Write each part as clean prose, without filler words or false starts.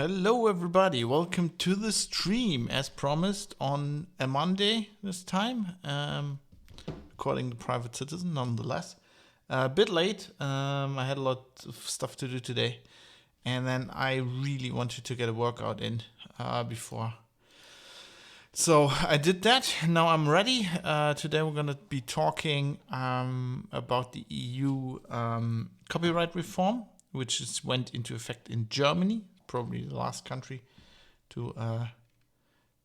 Hello everybody, welcome to the stream as promised on a Monday this time. Recording the Private Citizen nonetheless. A bit late, I had a lot of stuff to do today. And then I really wanted to get a workout in before. So I did that, now I'm ready. Today we're going to be talking about the EU copyright reform, which went into effect in Germany. Probably the last country to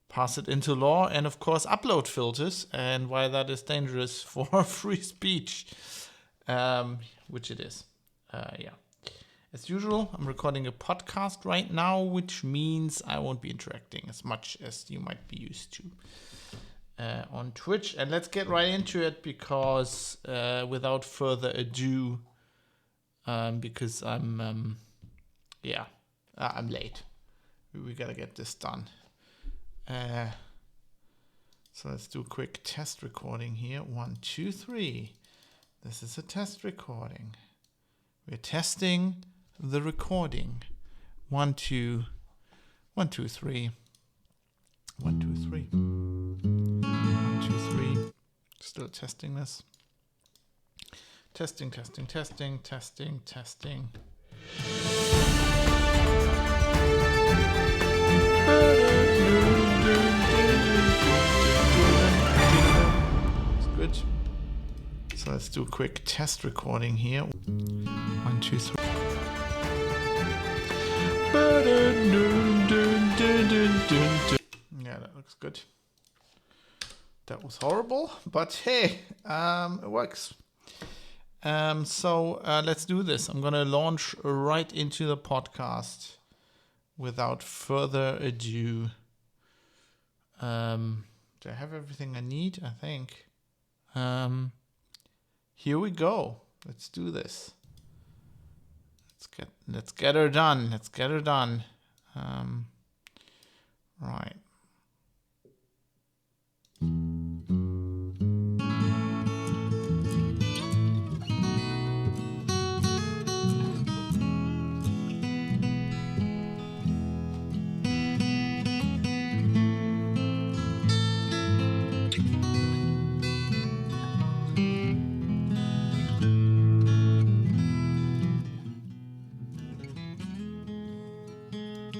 pass it into law, and of course upload filters and why that is dangerous for free speech, which it is. As usual, I'm recording a podcast right now, which means I won't be interacting as much as you might be used to on Twitch. And let's get right into it because without further ado, because I'm late. We gotta get this done. So let's do a quick test recording here. 1, 2, 3. This is a test recording. We're testing the recording. 1, 2, 1, 2, 3. 1, 2, 3. 1, 2, 3. Still testing this. Testing. Good. So let's do a quick test recording here. 1, 2, 3. Yeah, that looks good. That was horrible, but hey, it works. So let's do this. I'm gonna launch right into the podcast without further ado. Do I have everything I need? I think. Here we go. Let's do this. Let's get her done. Right.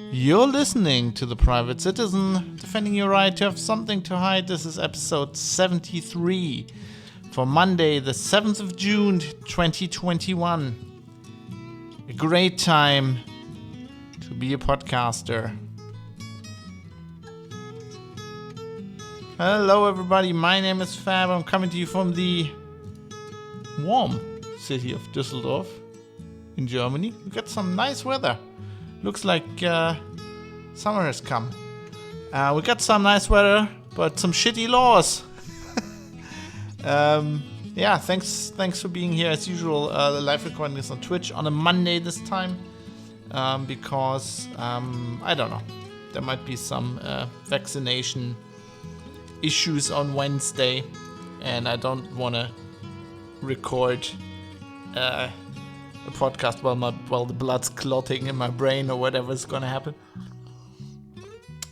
You're listening to The Private Citizen, defending your right to have something to hide. This is episode 73 for Monday, the 7th of June, 2021. A great time to be a podcaster. Hello everybody, my name is Fab. I'm coming to you from the warm city of Düsseldorf in Germany. We got some nice weather. Looks like summer has come. We got some nice weather, but some shitty laws. Thanks for being here as usual. The live recording is on Twitch on a Monday this time because I don't know. There might be some vaccination issues on Wednesday, and I don't want to record a podcast while the blood's clotting in my brain or whatever's gonna happen.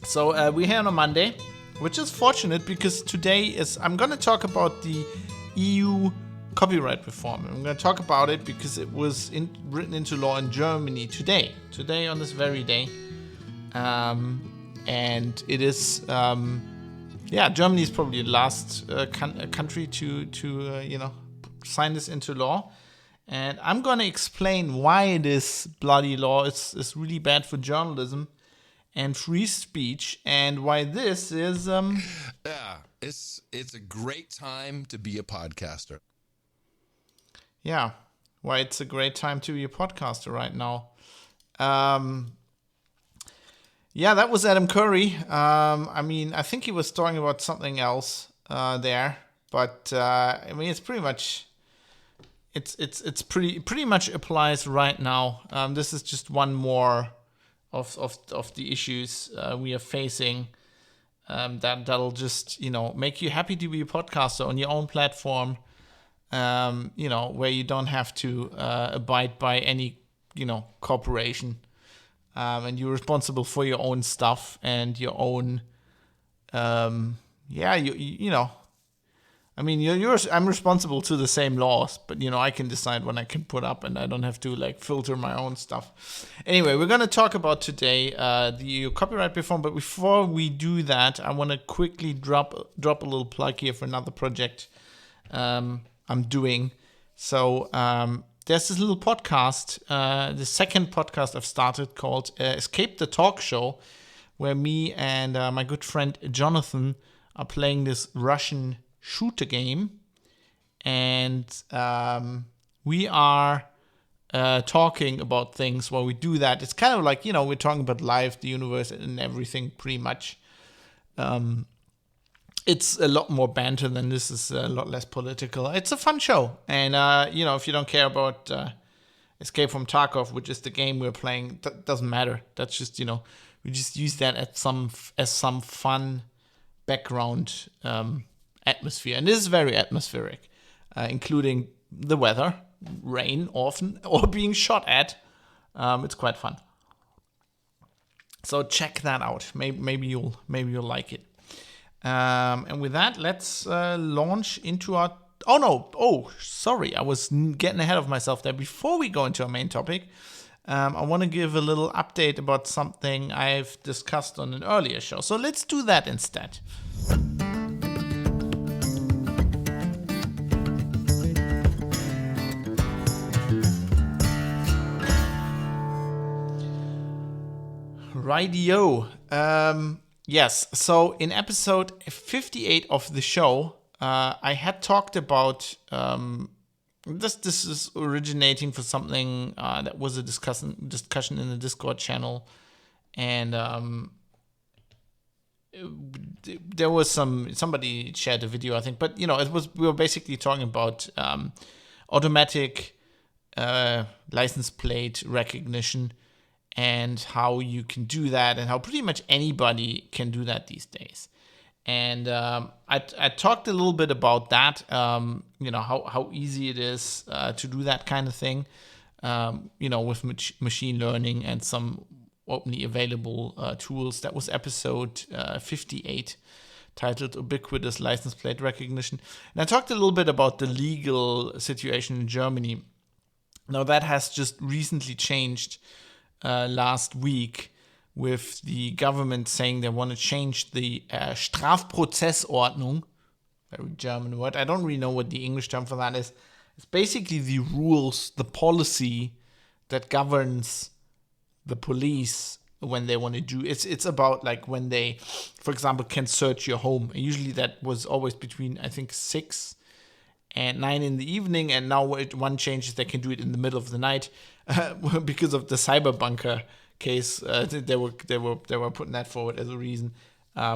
So we're here on a Monday, which is fortunate because today I'm gonna talk about the EU copyright reform. I'm gonna talk about it because it was written into law in Germany today on this very day, and it is Germany is probably the last country to sign this into law. And I'm going to explain why this bloody law is really bad for journalism and free speech, and why this is... it's a great time to be a podcaster. Yeah, why it's a great time to be a podcaster right now. That was Adam Curry. I think he was talking about something else there, but it's pretty much... It's pretty much applies right now. This is just one more of the issues we are facing. That'll just make you happy to be a podcaster on your own platform. Where you don't have to abide by any corporation. and you're responsible for your own stuff and your own, you know. I mean, I'm responsible to the same laws, but I can decide when I can put up, and I don't have to like filter my own stuff. Anyway, we're gonna talk about today the copyright reform. But before we do that, I want to quickly drop a little plug here for another project I'm doing. So there's this little podcast, the second podcast I've started called Escape the Talk Show, where me and my good friend Jonathan are playing this Russian shooter game, and we are talking about things while we do that. It's kind of like, we're talking about life, the universe, and everything pretty much. It's a lot more banter than this. Is a lot less political. It's a fun show, and if you don't care about Escape from Tarkov, which is the game we're playing, that doesn't matter. That's just we just use that as some fun background atmosphere, and this is very atmospheric, including the weather, rain often, or being shot at. It's quite fun. So check that out. Maybe you'll like it. And with that, let's launch into our. Sorry, I was getting ahead of myself there. Before we go into our main topic, I want to give a little update about something I've discussed on an earlier show. So let's do that instead. Rightio. Yes, so in episode 58 of the show, I had talked about this is originating for something that was a discussion in the Discord channel, and there was somebody shared a video, I think, but we were basically talking about automatic license plate recognition, and how you can do that, and how pretty much anybody can do that these days. And I talked a little bit about that, how easy it is to do that kind of thing, with machine learning and some openly available tools. That was episode 58, titled Ubiquitous License Plate Recognition. And I talked a little bit about the legal situation in Germany. Now, that has just recently changed last week, with the government saying they want to change the Strafprozessordnung, very German word. I don't really know what the English term for that is. It's basically the rules, the policy that governs the police when they want to do. It's about like when they, for example, can search your home. Usually that was always between, I think, 6 and 9 in the evening, and now one change is they can do it in the middle of the night. Because of the cyberbunker case, they were putting that forward as a reason,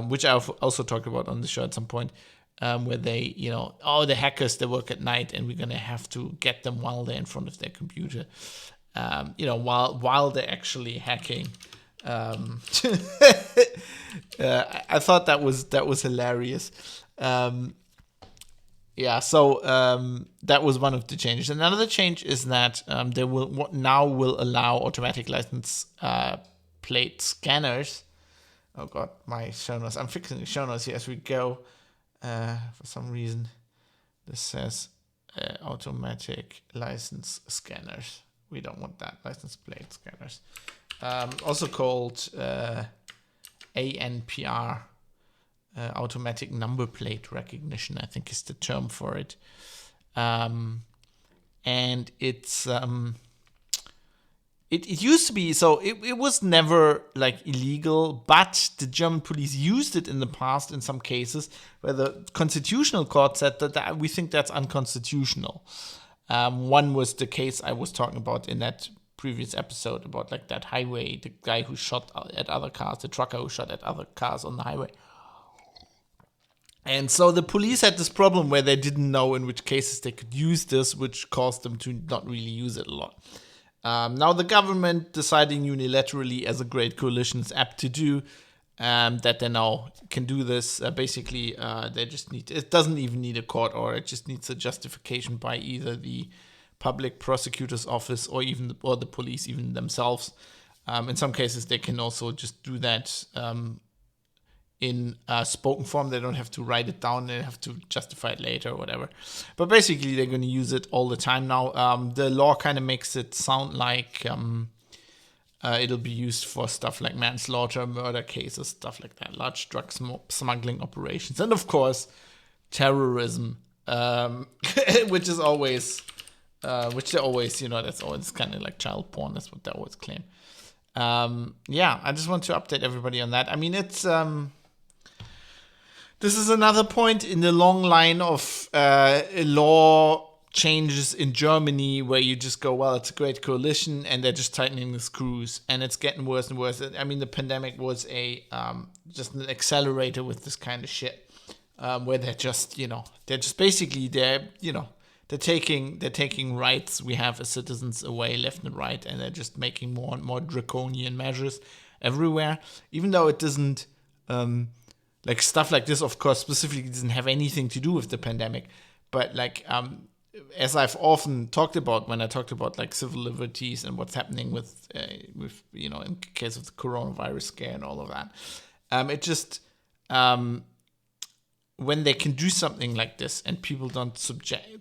which I also talked about on the show at some point, where they, the hackers, they work at night, and we're gonna have to get them while they're in front of their computer, while they're actually hacking. I thought that was hilarious. Yeah, so that was one of the changes. Another change is that they will allow automatic license plate scanners. Oh God, my show notes. I'm fixing the show notes here as we go. For some reason, this says automatic license scanners. We don't want that. License plate scanners. Also called ANPR. Automatic number plate recognition, I think, is the term for it. And it's it used to be, so it was never like illegal, but the German police used it in the past in some cases where the constitutional court said that we think that's unconstitutional. One was the case I was talking about in that previous episode about like that highway, the guy who shot at other cars, the trucker who shot at other cars on the highway. And so the police had this problem where they didn't know in which cases they could use this, which caused them to not really use it a lot. Now the government deciding unilaterally, as a great coalition is apt to do, that they now can do this. Basically, they just it doesn't even need a court order. It just needs a justification by either the public prosecutor's office or the police even themselves. In some cases, they can also just do that in spoken form. They don't have to write it down. They have to justify it later or whatever. But basically, they're going to use it all the time now. The law kind of makes it sound like it'll be used for stuff like manslaughter, murder cases, stuff like that, large drug smuggling operations, and of course, terrorism, which is always, which they always, that's always kind of like child porn. That's what they always claim. I just want to update everybody on that. I mean, it's this is another point in the long line of law changes in Germany where you just go, well, it's a great coalition, and they're just tightening the screws, and it's getting worse and worse. I mean, the pandemic was just an accelerator with this kind of shit, where they're taking rights we have as citizens away left and right, and they're just making more and more draconian measures everywhere, even though it doesn't like stuff like this, of course, specifically doesn't have anything to do with the pandemic. But like as I've often talked about when I talked about like civil liberties and what's happening with in case of the coronavirus scare and all of that, it just when they can do something like this and people don't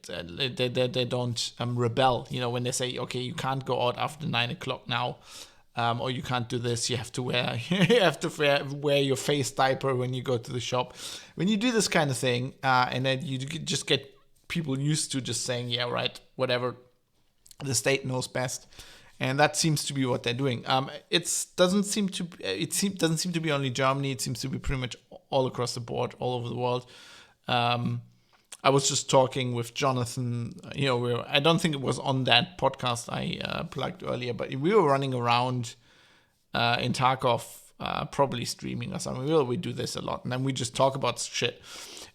they don't rebel, when they say, okay, you can't go out after 9 o'clock now, or you can't do this, you have to wear wear your face diaper when you go to the shop. When you do this kind of thing, and then you just get people used to just saying, yeah, right, whatever, the state knows best. And that seems to be what they're doing. It doesn't seem to be only Germany. It seems to be pretty much all across the board, all over the world. I was just talking with Jonathan. I don't think it was on that podcast I plugged earlier, but we were running around in Tarkov, probably streaming or something. We do this a lot, and then we just talk about shit.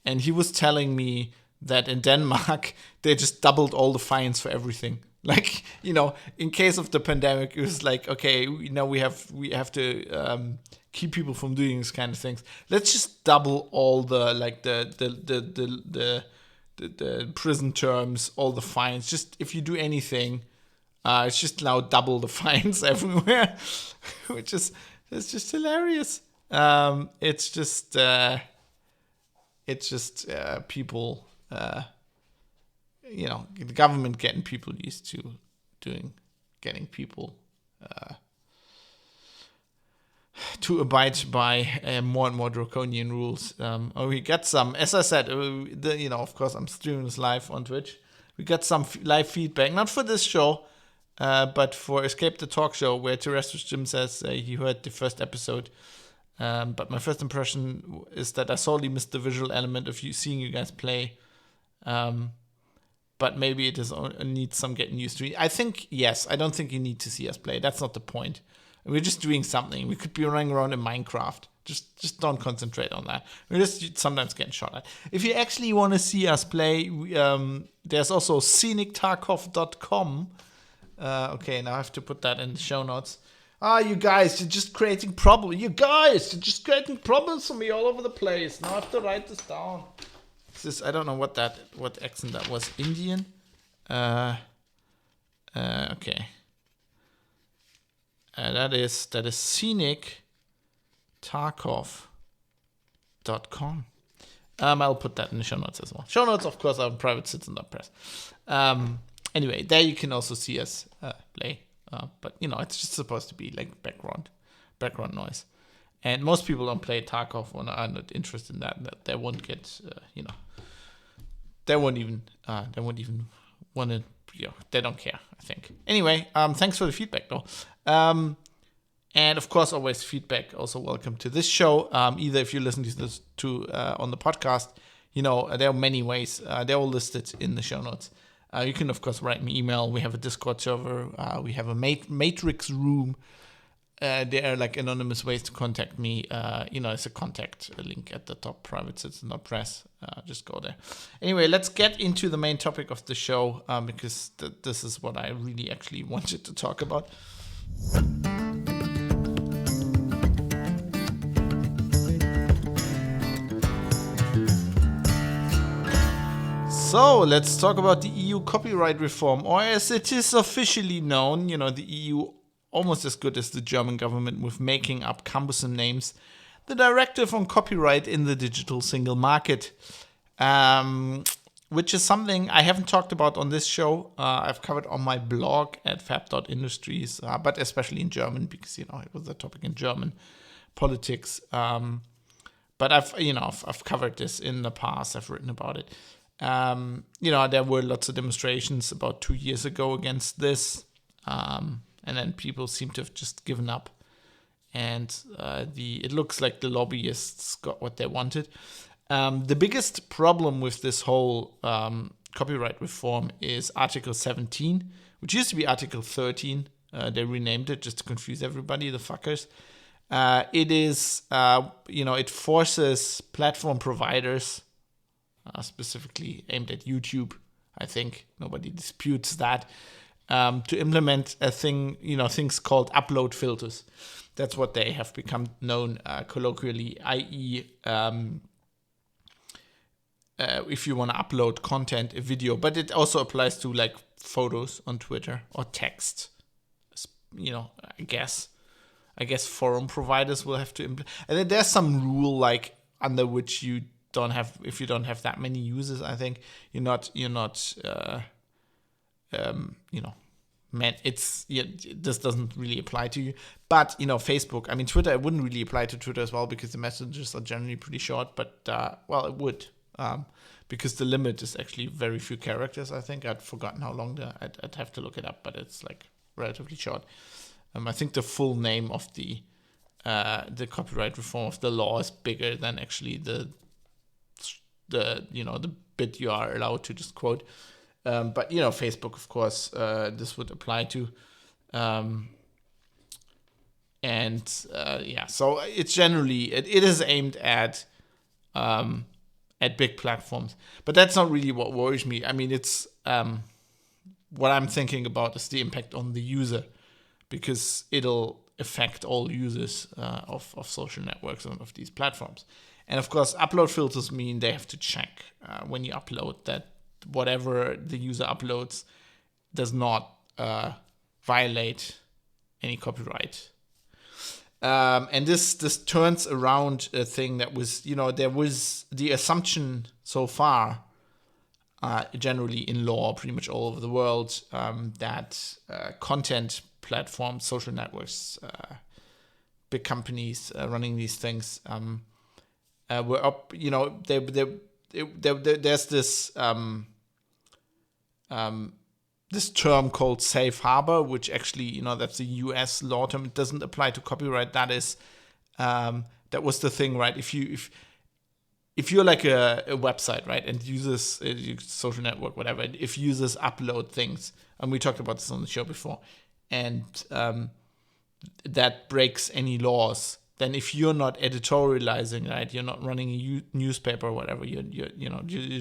And he was telling me that in Denmark they just doubled all the fines for everything. Like, in case of the pandemic, it was like, okay, we have to keep people from doing these kind of things. Let's just double all the prison terms, all the fines. Just if you do anything, it's just now double the fines everywhere, it's just hilarious. It's just people. The government getting people used to getting people to abide by more and more draconian rules. We got some, as I said, of course, I'm streaming this live on Twitch. We got some live feedback, not for this show, but for Escape the Talk Show, where Terrestrius Jim says he heard the first episode. But my first impression is that I sorely missed the visual element of seeing you guys play. But maybe it needs some getting used to. I think, yes, I don't think you need to see us play. That's not the point. We're just doing something. We could be running around in Minecraft. Just don't concentrate on that. We're just sometimes getting shot at. If you actually want to see us play, there's also scenictarkov.com. Okay, now I have to put that in the show notes. You guys, you're just creating problems. You're just creating problems for me all over the place. Now I have to write this down. I don't know what accent that was. Indian? Okay. That is scenictarkov.com. I'll put that in the show notes as well. Show notes, of course, are on privatecitizen.press. Anyway, there you can also see us play. But, it's just supposed to be like background noise. And most people don't play Tarkov or are not interested in that. They won't get, they won't even want to, they don't care, I think. Anyway, thanks for the feedback, though. And of course, always feedback. Also, welcome to this show. Either if you listen to this on the podcast, there are many ways. They're all listed in the show notes. You can, of course, write me email. We have a Discord server. We have a Matrix room. There are like anonymous ways to contact me. It's a contact link at the top, privatecitizen.press. Just go there. Anyway, let's get into the main topic of the show, because this is what I really actually wanted to talk about. So let's talk about the EU copyright reform, or as it is officially known, the EU almost as good as the German government with making up cumbersome names, the Directive on Copyright in the Digital Single Market, which is something I haven't talked about on this show. I've covered on my blog at fab.industries, but especially in German, because, it was a topic in German politics. But I've covered this in the past. I've written about it. There were lots of demonstrations about 2 years ago against this. And then people seem to have just given up. And it looks like the lobbyists got what they wanted. The biggest problem with this whole copyright reform is Article 17, which used to be Article 13. They renamed it just to confuse everybody, the fuckers. It is, it forces platform providers, specifically aimed at YouTube, I think, nobody disputes that, to implement things called upload filters. That's what they have become known colloquially, i.e., if you want to upload content, a video, but it also applies to like photos on Twitter or text. I guess forum providers will have to implement. And then there's some rule like under which if you don't have that many users, I think this doesn't really apply to you. But, Facebook, Twitter, it wouldn't really apply to Twitter as well because the messages are generally pretty short, but, it would. Because the limit is actually very few characters, I think. I'd forgotten how long I'd have to look it up, but it's like relatively short. I think the full name of the copyright reform of the law is bigger than actually the bit you are allowed to just quote. But Facebook, of course, this would apply to. So it's generally it is aimed at big platforms, but that's not really what worries me. It's what I'm thinking about is the impact on the user, because it'll affect all users of social networks and of these platforms. And of course, upload filters mean they have to check when you upload that whatever the user uploads does not violate any copyright. And this turns around a thing that was, there was the assumption so far, generally in law, pretty much all over the world, that content platforms, social networks, big companies running these things were up. There's this this term called safe harbor, which actually, that's a US law term. It doesn't apply to copyright. That is, that was the thing, right? If you're like a website, right, and users, social network, whatever, if users upload things, and we talked about this on the show before, and that breaks any laws, then if you're not editorializing, right, you're not running a newspaper or whatever, you're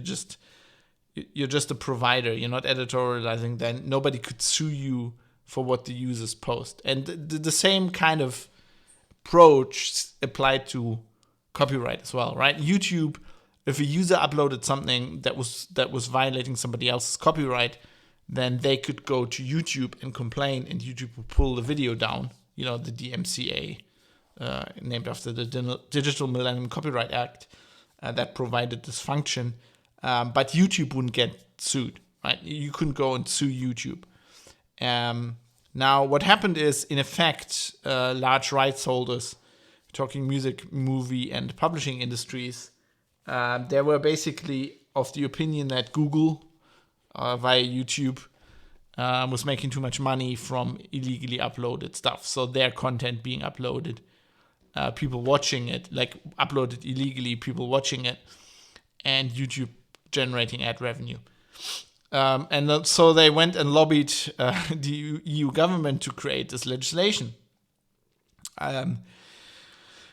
just a provider, you're not editorializing, then nobody could sue you for what the users post. And the same kind of approach applied to copyright as well, right? YouTube, if a user uploaded something that was violating somebody else's copyright, then they could go to YouTube and complain, and YouTube would pull the video down, the DMCA, named after the Digital Millennium Copyright Act, that provided this function. But YouTube wouldn't get sued, right? You couldn't go and sue YouTube. Now, what happened is, in effect, large rights holders, talking music, movie, and publishing industries, they were basically of the opinion that Google, via YouTube, was making too much money from illegally uploaded stuff. So their content being uploaded, people watching it, like uploaded illegally, people watching it, and YouTube generating ad revenue. So they went and lobbied the EU government to create this legislation,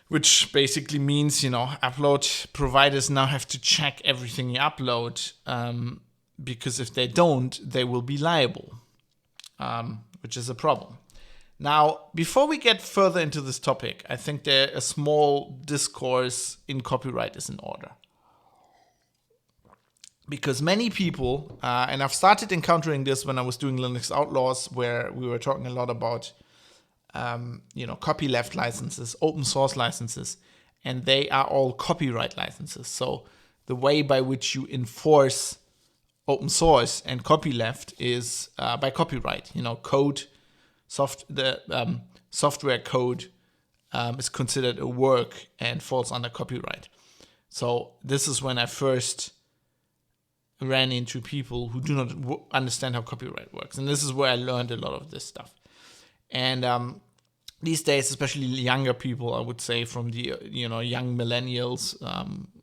which basically means, upload providers now have to check everything you upload, because if they don't, they will be liable, which is a problem. Now, before we get further into this topic, I think a small discourse in copyright is in order. Because many people, and I've started encountering this when I was doing Linux Outlaws, where we were talking a lot about copyleft licenses, open source licenses, and they are all copyright licenses. So the way by which you enforce open source and copyleft is by copyright. Software code is considered a work and falls under copyright. So this is when I first ran into people who do not understand how copyright works. And this is where I learned a lot of this stuff. And these days, especially younger people, I would say from the young millennials,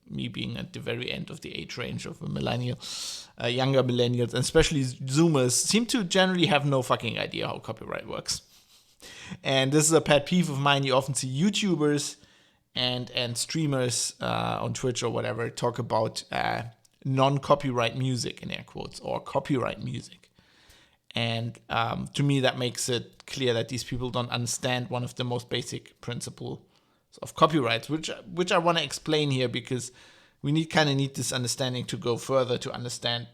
me being at the very end of the age range of a millennial, younger millennials, and especially Zoomers, seem to generally have no fucking idea how copyright works. And this is a pet peeve of mine. You often see YouTubers and streamers on Twitch or whatever talk about non-copyright music, in air quotes, or copyright music. And to me, that makes it clear that these people don't understand one of the most basic principles of copyright, which I want to explain here, because we need this understanding to go further to understand,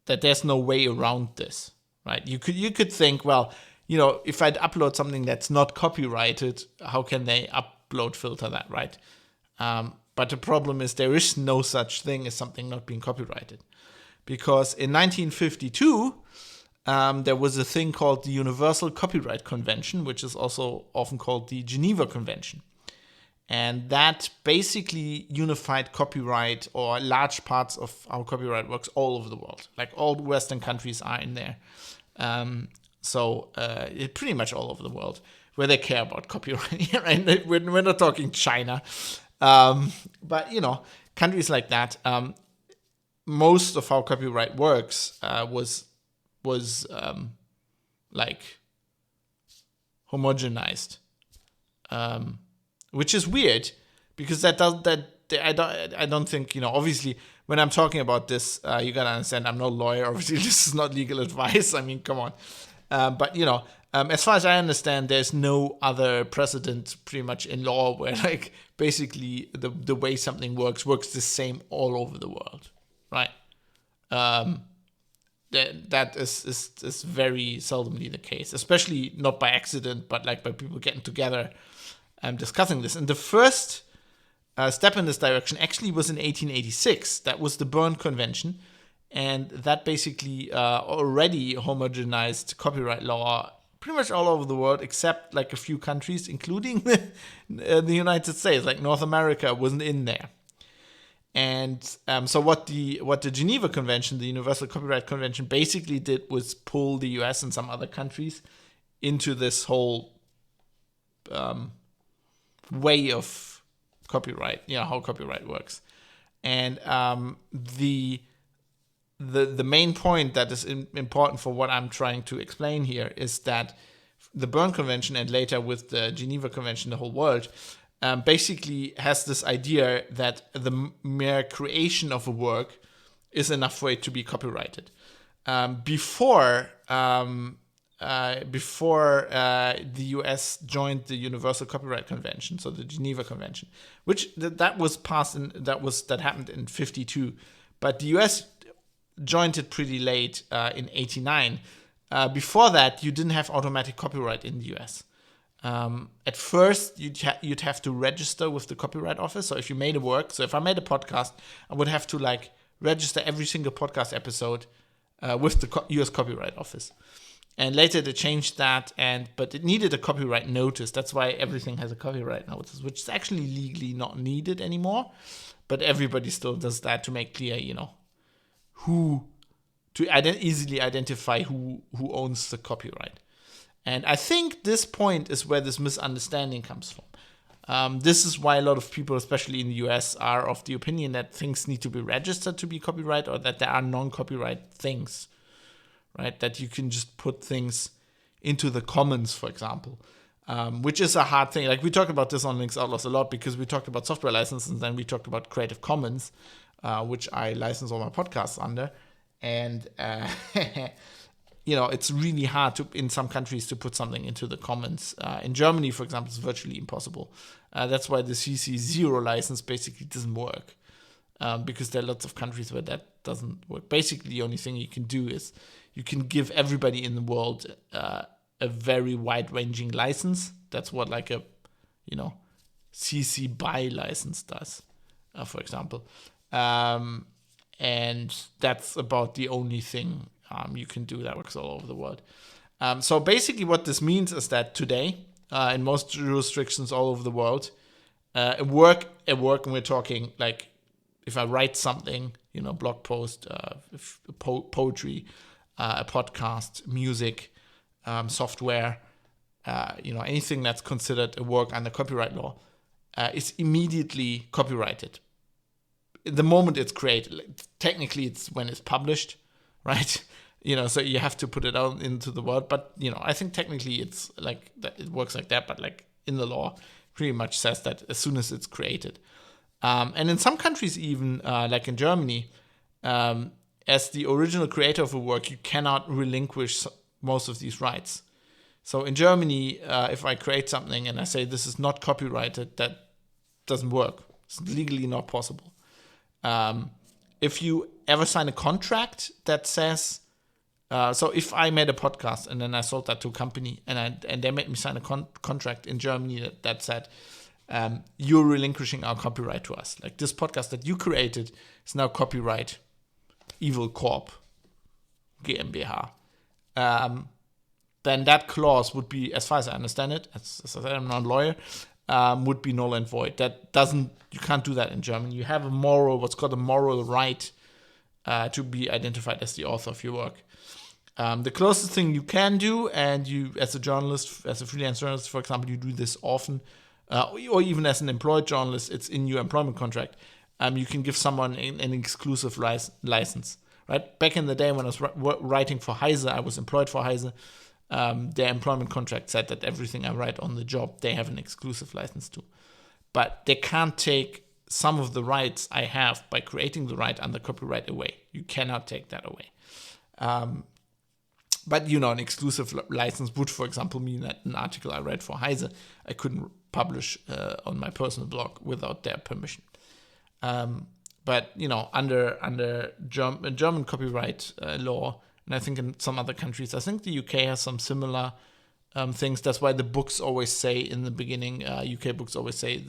that there's no way around this, right? You could think, well, if I'd upload something that's not copyrighted, how can they upload filter that, right? But the problem is there is no such thing as something not being copyrighted. Because in 1952, there was a thing called the Universal Copyright Convention, which is also often called the Geneva Convention. And that basically unified copyright, or large parts of how copyright works, all over the world. Like all the Western countries are in there. So pretty much all over the world where they care about copyright. Right? We're not talking China. But, countries like that, most of how copyright works was homogenized, which is weird, because I don't think, obviously when I'm talking about this, you gotta understand I'm no lawyer. Obviously, this is not legal advice. I mean, come on. But as far as I understand, there's no other precedent pretty much in law where basically the way something works the same all over the world, right? That is very seldomly the case, especially not by accident, but by people getting together and discussing this. And the first step in this direction actually was in 1886. That was the Berne Convention. And that basically already homogenized copyright law pretty much all over the world, except a few countries, including the United States. North America wasn't in there. And so what the Geneva Convention, the Universal Copyright Convention, basically did was pull the US and some other countries into this whole way of copyright, how copyright works. And the main point that is important for what I'm trying to explain here is that the Berne Convention, and later with the Geneva Convention, the whole world, basically has this idea that the mere creation of a work is enough for it to be copyrighted. Before the US joined the Universal Copyright Convention, so the Geneva Convention, which that happened in 1952, but the US joined it pretty late in 1989. Before that, you didn't have automatic copyright in the US. At first, you'd have to register with the Copyright Office. So if you made a work, so if I made a podcast, I would have to register every single podcast episode with the US Copyright Office. And later they changed that, but it needed a copyright notice. That's why everything has a copyright notice, which is actually legally not needed anymore. But everybody still does that to make clear, easily identify who owns the copyright. And I think this point is where this misunderstanding comes from. This is why a lot of people, especially in the US, are of the opinion that things need to be registered to be copyright, or that there are non-copyright things, right? That you can just put things into the commons, for example, which is a hard thing. We talk about this on Linux Outlaws a lot, because we talked about software licenses, and then we talked about Creative Commons, which I license all my podcasts under. And it's really hard in some countries to put something into the commons. In Germany, for example, it's virtually impossible. That's why the CC0 license basically doesn't work, because there are lots of countries where that doesn't work. Basically, the only thing you can do is you can give everybody in the world a very wide-ranging license. That's what like a, CC BY license does, for example. And that's about the only thing you can do that works all over the world. So basically what this means is that today, in most jurisdictions all over the world, a work, and we're talking like if I write something, blog post, poetry, a podcast, music, software, anything that's considered a work under copyright law, is immediately copyrighted. The moment it's created, technically it's when it's published, right? So you have to put it out into the world. But, I think technically it's like that, it works like that. But like in the law, pretty much says that as soon as it's created. And in some countries even, like in Germany, as the original creator of a work, you cannot relinquish most of these rights. So in Germany, if I create something and I say this is not copyrighted, that doesn't work. It's legally not possible. If you ever sign a contract that says, so if I made a podcast and then I sold that to a company and they made me sign a contract in Germany that said, you're relinquishing our copyright to us. Like this podcast that you created is now copyright Evil Corp GmbH. Then that clause would be, as far as I understand it, as I said, I'm not a lawyer, would be null and void. You can't do that in Germany. You have what's called a moral right to be identified as the author of your work. The closest thing you can do, and you, as a journalist, as a freelance journalist, for example, you do this often, or even as an employed journalist, it's in your employment contract. You can give someone an exclusive license. Right? Back in the day when I was writing for Heise, I was employed for Heise. Their employment contract said that everything I write on the job, they have an exclusive license to. But they can't take some of the rights I have by creating the right under copyright away. You cannot take that away. But, an exclusive license would, for example, mean that an article I read for Heise, I couldn't publish on my personal blog without their permission. But, under German copyright law, and I think in some other countries, I think the UK has some similar things. That's why the books always say in the beginning, UK books always say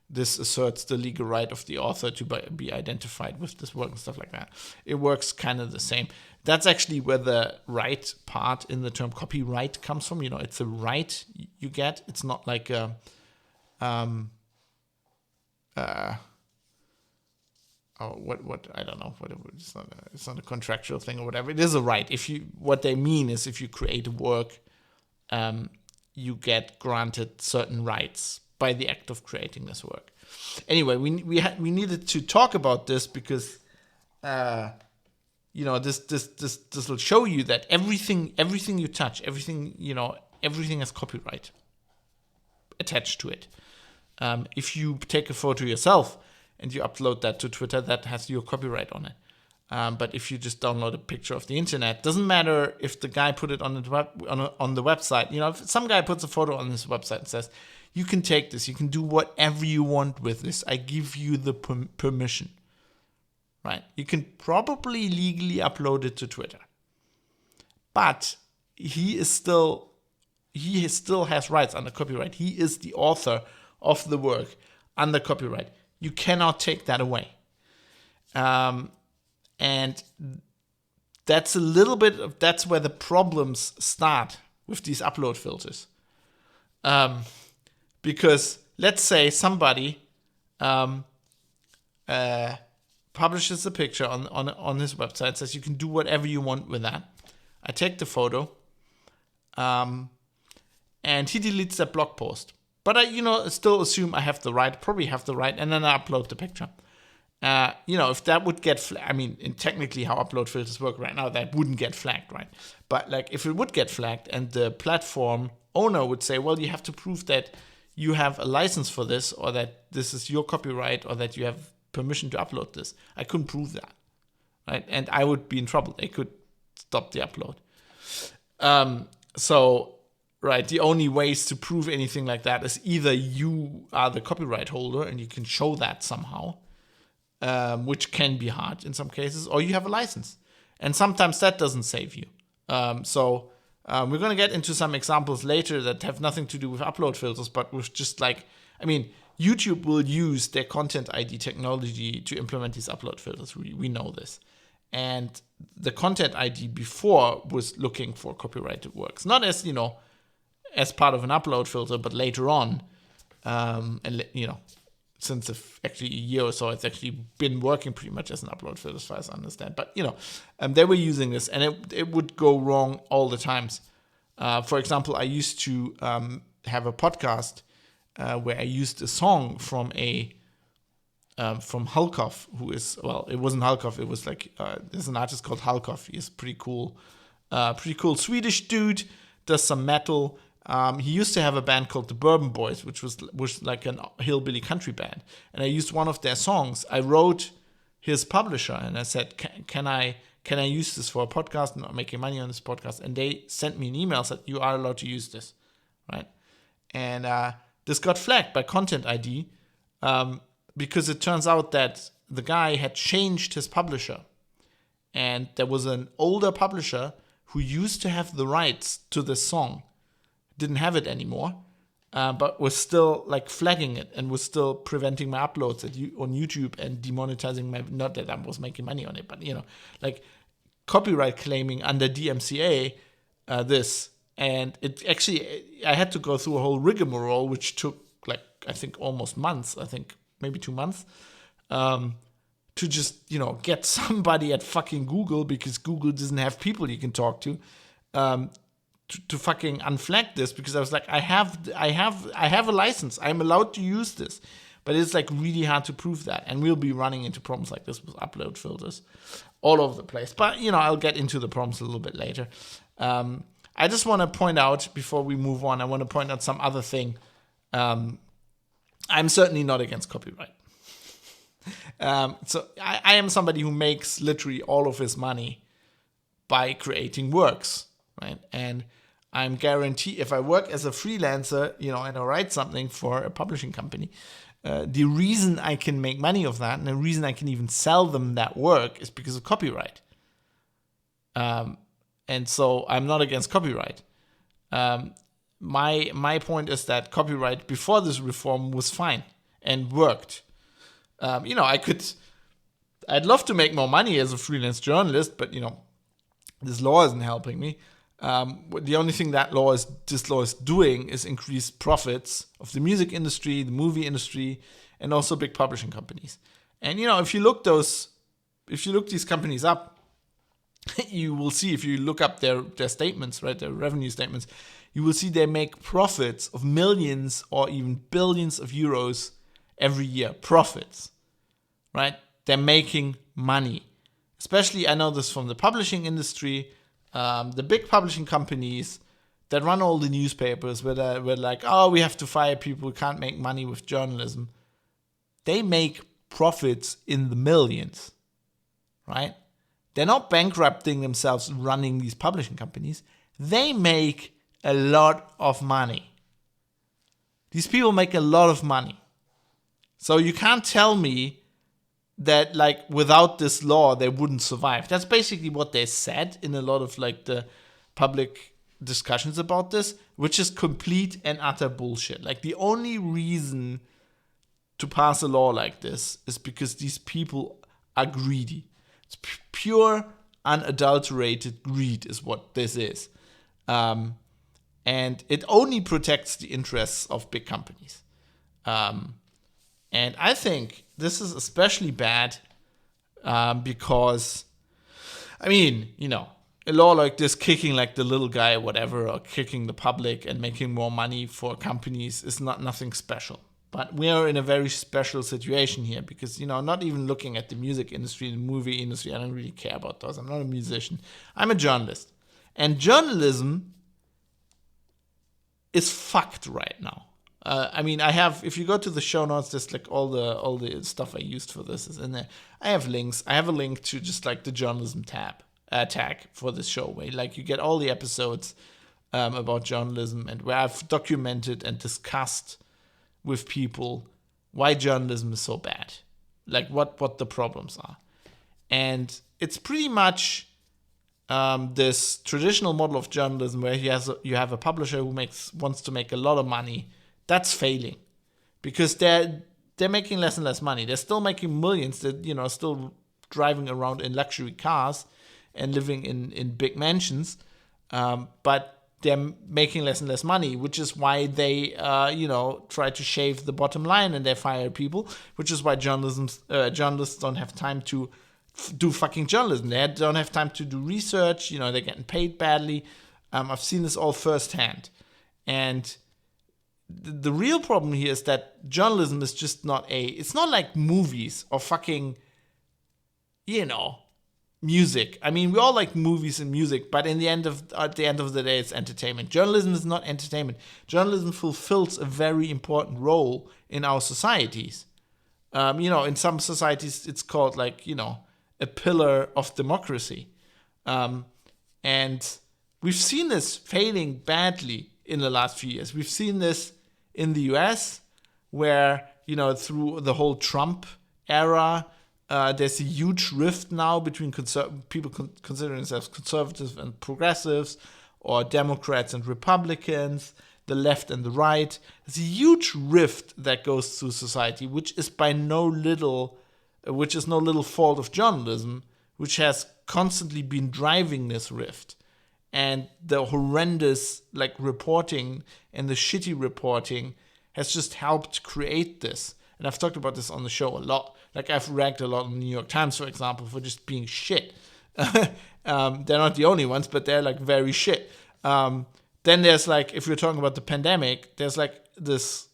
this asserts the legal right of the author to be identified with this work and stuff like that. It works kind of the same. That's actually where the right part in the term copyright comes from. It's a right you get. It's not like a I don't know, it's not a contractual thing or whatever. It is a right. What they mean is if you create a work, you get granted certain rights by the act of creating this work. Anyway, we needed to talk about this because this will show you that everything you touch, everything has copyright attached to it. If you take a photo yourself and you upload that to Twitter, that has your copyright on it. But if you just download a picture of the internet, doesn't matter if the guy put it on the website. If some guy puts a photo on his website and says, you can take this, you can do whatever you want with this, I give you the permission, right? You can probably legally upload it to Twitter. But he still has rights under copyright. He is the author of the work under copyright. You cannot take that away. And that's that's where the problems start with these upload filters. Because let's say somebody publishes a picture on his website, says you can do whatever you want with that. I take the photo, and he deletes that blog post. But I, still assume I have the right, probably have the right, and then I upload the picture. If that would get, technically how upload filters work right now, that wouldn't get flagged, right? But like if it would get flagged and the platform owner would say, well, you have to prove that you have a license for this, or that this is your copyright, or that you have permission to upload this. I couldn't prove that, right? And I would be in trouble. They could stop the upload. Right, the only ways to prove anything like that is either you are the copyright holder and you can show that somehow, which can be hard in some cases, or you have a license. And sometimes that doesn't save you. We're going to get into some examples later that have nothing to do with upload filters, but with just like, I mean, YouTube will use their Content ID technology to implement these upload filters. We know this. And the Content ID before was looking for copyrighted works, not as, as part of an upload filter, but later on. Since actually a year or so, it's actually been working pretty much as an upload filter, as far as I understand. But, they were using this, and it would go wrong all the times. For example, I used to have a podcast where I used a song from Hulkov, who is, well, it wasn't Hulkov, it was like, there's an artist called Hulkov. He's pretty cool Swedish dude, does some metal. He used to have a band called the Bourbon Boys, which was like a hillbilly country band. And I used one of their songs. I wrote his publisher and I said, can I use this for a podcast? I'm not making money on this podcast. And they sent me an email, said, you are allowed to use this, right? And this got flagged by Content ID because it turns out that the guy had changed his publisher. And there was an older publisher who used to have the rights to this song, didn't have it anymore, but was still like flagging it and was still preventing my uploads on YouTube and demonetizing my, not that I was making money on it, but like copyright claiming under DMCA this. And it actually, I had to go through a whole rigmarole, which took like, I think almost months, maybe 2 months, to just, get somebody at fucking Google, because Google doesn't have people you can talk to fucking unflag this, because I was like, I have a license. I'm allowed to use this. But it's like really hard to prove that. And we'll be running into problems like this with upload filters all over the place. But, I'll get into the problems a little bit later. I just want to point out, before we move on, I want to point out some other thing. I'm certainly not against copyright. So I am somebody who makes literally all of his money by creating works, right? And I'm guaranteed, if I work as a freelancer, and I write something for a publishing company, the reason I can make money of that, and the reason I can even sell them that work, is because of copyright. And so I'm not against copyright. My point is that copyright before this reform was fine and worked. I'd love to make more money as a freelance journalist, but this law isn't helping me. The only thing this law is doing is increase profits of the music industry, the movie industry, and also big publishing companies. And if you look these companies up, you will see, if you look up their statements, right, their revenue statements, you will see they make profits of millions or even billions of euros every year. Profits, right? They're making money. Especially, I know this from the publishing industry, the big publishing companies that run all the newspapers, where we're like, oh, we have to fire people, we can't make money with journalism. They make profits in the millions, right? They're not bankrupting themselves running these publishing companies. They make a lot of money. These people make a lot of money. So you can't tell me that, like, without this law, they wouldn't survive. That's basically what they said in a lot of, like, the public discussions about this, which is complete and utter bullshit. Like, the only reason to pass a law like this is because these people are greedy. It's pure, unadulterated greed is what this is. And it only protects the interests of big companies. And I think this is especially bad because, a law like this, kicking like the little guy or whatever, or kicking the public and making more money for companies is nothing special. But we are in a very special situation here because, not even looking at the music industry, the movie industry, I don't really care about those. I'm not a musician. I'm a journalist. And journalism is fucked right now. If you go to the show notes, there's like all the stuff I used for this is in there. I have links. I have a link to just like the journalism tag for this show, where like you get all the episodes about journalism, and where I've documented and discussed with people why journalism is so bad, like what the problems are. And it's pretty much this traditional model of journalism where you have a publisher who wants to make a lot of money, that's failing, because they're making less and less money. They're still making millions. They're still driving around in luxury cars and living in big mansions, but they're making less and less money, which is why they try to shave the bottom line and they fire people, which is why journalists don't have time to do fucking journalism. They don't have time to do research. They're getting paid badly. I've seen this all firsthand. And the real problem here is that journalism is just it's not like movies or fucking, music. I mean, we all like movies and music, but at the end of the day, it's entertainment. Journalism is not entertainment. Journalism fulfills a very important role in our societies. In some societies, it's called a pillar of democracy. And we've seen this failing badly in the last few years. We've seen this in the US, where, through the whole Trump era, there's a huge rift now between people considering themselves conservatives and progressives, or Democrats and Republicans, the left and the right. There's a huge rift that goes through society, which is no little fault of journalism, which has constantly been driving this rift. And the horrendous reporting and the shitty reporting has just helped create this. And I've talked about this on the show a lot. I've ragged a lot on the New York Times, for example, for just being shit. They're not the only ones, but they're very shit. Then there's if you're talking about the pandemic, there's this,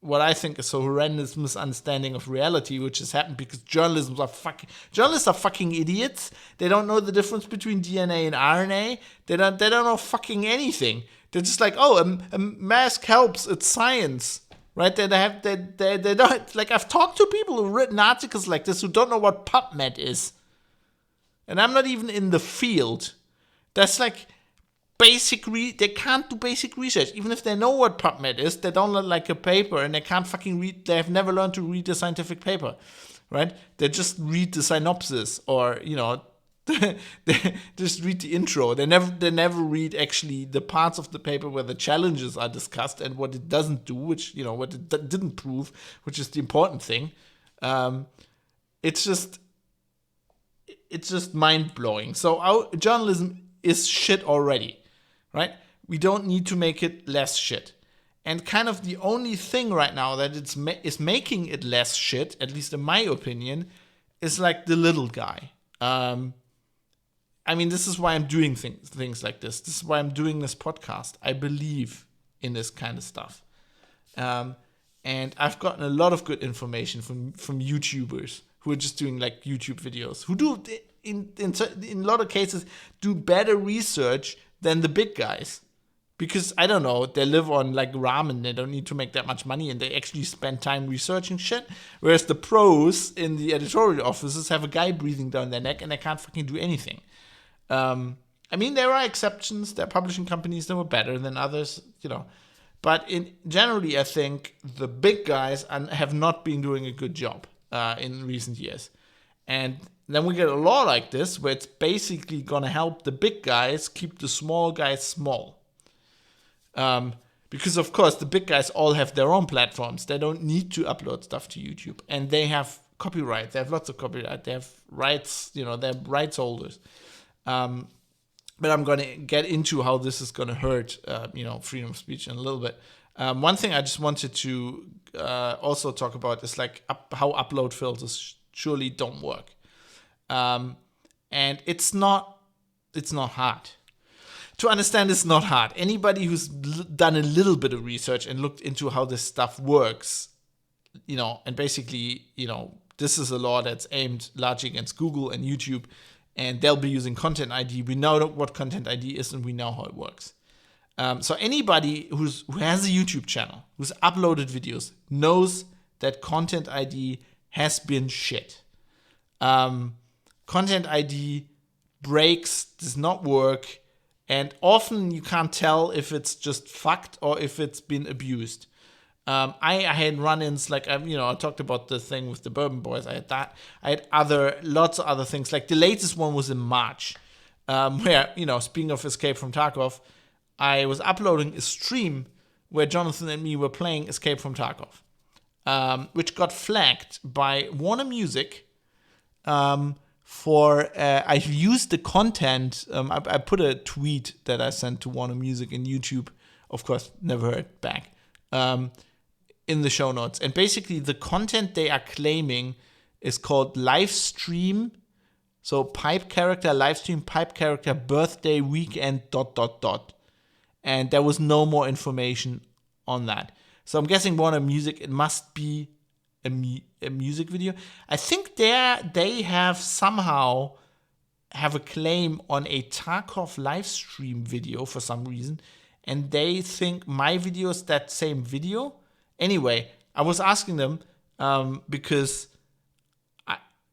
what I think is a horrendous misunderstanding of reality, which has happened because journalists are fucking idiots. They don't know the difference between DNA and RNA. They don't know fucking anything. They're just a mask helps. It's science. Right? They don't, I've talked to people who've written articles like this who don't know what PubMed is. And I'm not even in the field. That's they can't do basic research. Even if they know what PubMed is, they don't like a paper and they can't fucking read, they have never learned to read a scientific paper. Right? They just read the synopsis or, they just read the intro. They never read actually the parts of the paper where the challenges are discussed and what it doesn't do, which what it didn't prove, which is the important thing. It's just mind blowing. So our journalism is shit already, right? We don't need to make it less shit. And kind of the only thing right now that is making it less shit, at least in my opinion, is the little guy. I mean, this is why I'm doing things like this. This is why I'm doing this podcast. I believe in this kind of stuff. And I've gotten a lot of good information from YouTubers who are just doing YouTube videos, who do, in a lot of cases, do better research than the big guys. Because, I don't know, they live on ramen, they don't need to make that much money, and they actually spend time researching shit. Whereas the pros in the editorial offices have a guy breathing down their neck and they can't fucking do anything. I mean, there are exceptions. There are publishing companies that were better than others, But generally, I think the big guys have not been doing a good job in recent years. And then we get a law like this, where it's basically going to help the big guys keep the small guys small. Because, of course, the big guys all have their own platforms. They don't need to upload stuff to YouTube. And they have copyright. They have lots of copyright. They have rights, they're rights holders. But I'm going to get into how this is going to hurt, freedom of speech in a little bit. One thing I just wanted to also talk about is how upload filters surely don't work. And it's not hard. To understand, it's not hard. Anybody who's done a little bit of research and looked into how this stuff works, and basically, this is a law that's aimed largely against Google and YouTube, and they'll be using Content ID. We know what Content ID is, and we know how it works. So anybody who has a YouTube channel, who's uploaded videos, knows that Content ID has been shit. Content ID breaks, does not work, and often you can't tell if it's just fucked or if it's been abused. I had run-ins, I talked about the thing with the Bourbon Boys. I had that. I had lots of other things. The latest one was in March. where, speaking of Escape from Tarkov, I was uploading a stream where Jonathan and me were playing Escape from Tarkov, which got flagged by Warner Music for I've used the content. I put a tweet that I sent to Warner Music and YouTube, of course, never heard back, in the show notes. And basically the content they are claiming is called live stream. So pipe character, live stream, pipe character, birthday, weekend, ... And there was no more information on that. So I'm guessing Warner Music, it must be a music video. I think they have somehow have a claim on a Tarkov live stream video for some reason. And they think my video is that same video. Anyway, I was asking them because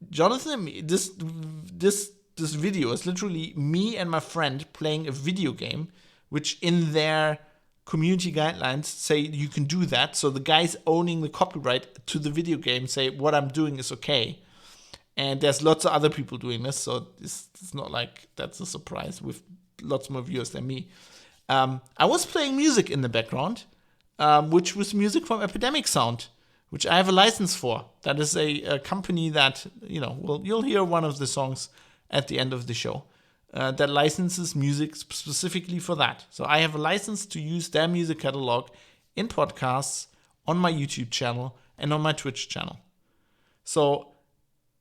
Jonathan, this video is literally me and my friend playing a video game, which in their community guidelines say you can do that. So the guys owning the copyright to the video game say what I'm doing is okay. And there's lots of other people doing this, so it's not like that's a surprise with lots more viewers than me. I was playing music in the background, which was music from Epidemic Sound, which I have a license for. That is a company that, you'll hear one of the songs at the end of the show, that licenses music specifically for that. So I have a license to use their music catalog in podcasts, on my YouTube channel, and on my Twitch channel. So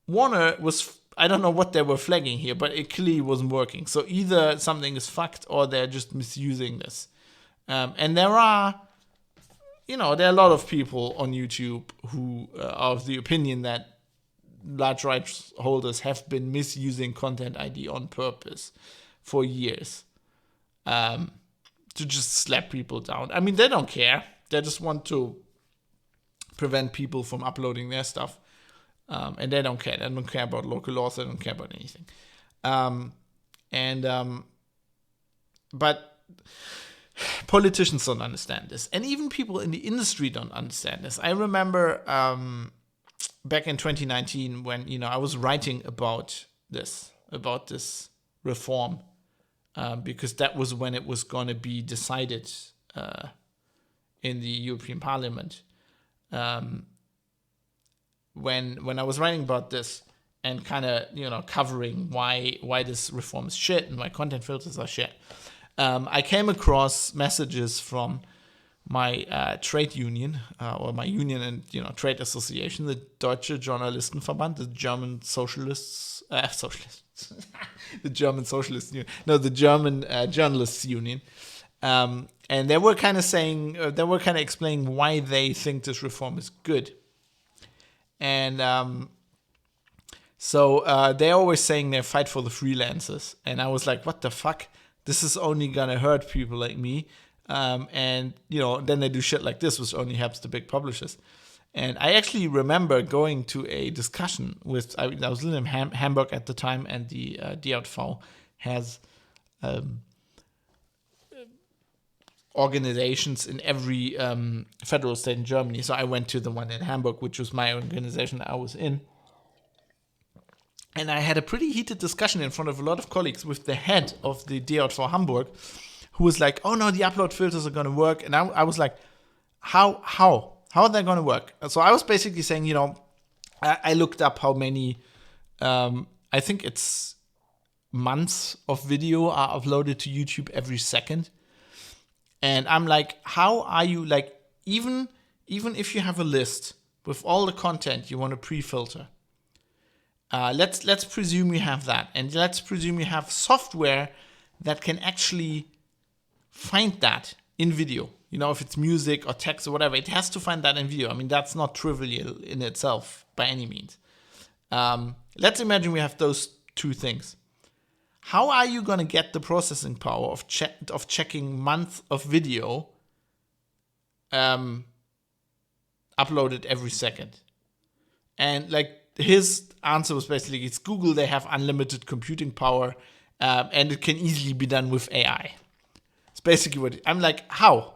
Warner was, I don't know what they were flagging here, but it clearly wasn't working. So either something is fucked or they're just misusing this. And there are a lot of people on YouTube who are of the opinion that large rights holders have been misusing Content ID on purpose for years to just slap people down. I mean, they don't care. They just want to prevent people from uploading their stuff. And they don't care. They don't care about local laws. They don't care about anything. But politicians don't understand this. And even people in the industry don't understand this. I remember back in 2019 when, I was writing about this reform, because that was when it was going to be decided in the European Parliament. When I was writing about this and kind of, covering why this reform is shit and why content filters are shit, I came across messages from my trade union, or my union and trade association, the Deutsche Journalistenverband, the German Socialists, the German Socialist Union, the German Journalists Union, and they were kind of saying, explaining why they think this reform is good, and so they're always saying they fight for the freelancers, and I was like, what the fuck? This is only gonna hurt people like me. And then they do shit like this, which only helps the big publishers. And I actually remember going to a discussion with, I was living in Hamburg at the time, and the DJV has organizations in every federal state in Germany. So I went to the one in Hamburg, which was my organization that I was in. And I had a pretty heated discussion in front of a lot of colleagues with the head of the DJV Hamburg, who was like, oh no, the upload filters are going to work. And I was like, how are they going to work? So I was basically saying, I looked up how many, I think it's months of video are uploaded to YouTube every second. And I'm like, how are you, like, even if you have a list with all the content you want to pre-filter, let's presume you have that. And let's presume you have software that can actually find that in video. If it's music or text or whatever, it has to find that in video. I mean, that's not trivial in itself by any means. Let's imagine we have those two things. How are you going to get the processing power of checking months of video uploaded every second? And like his answer was basically, it's Google. They have unlimited computing power, and it can easily be done with AI. It's basically what I'm like. How?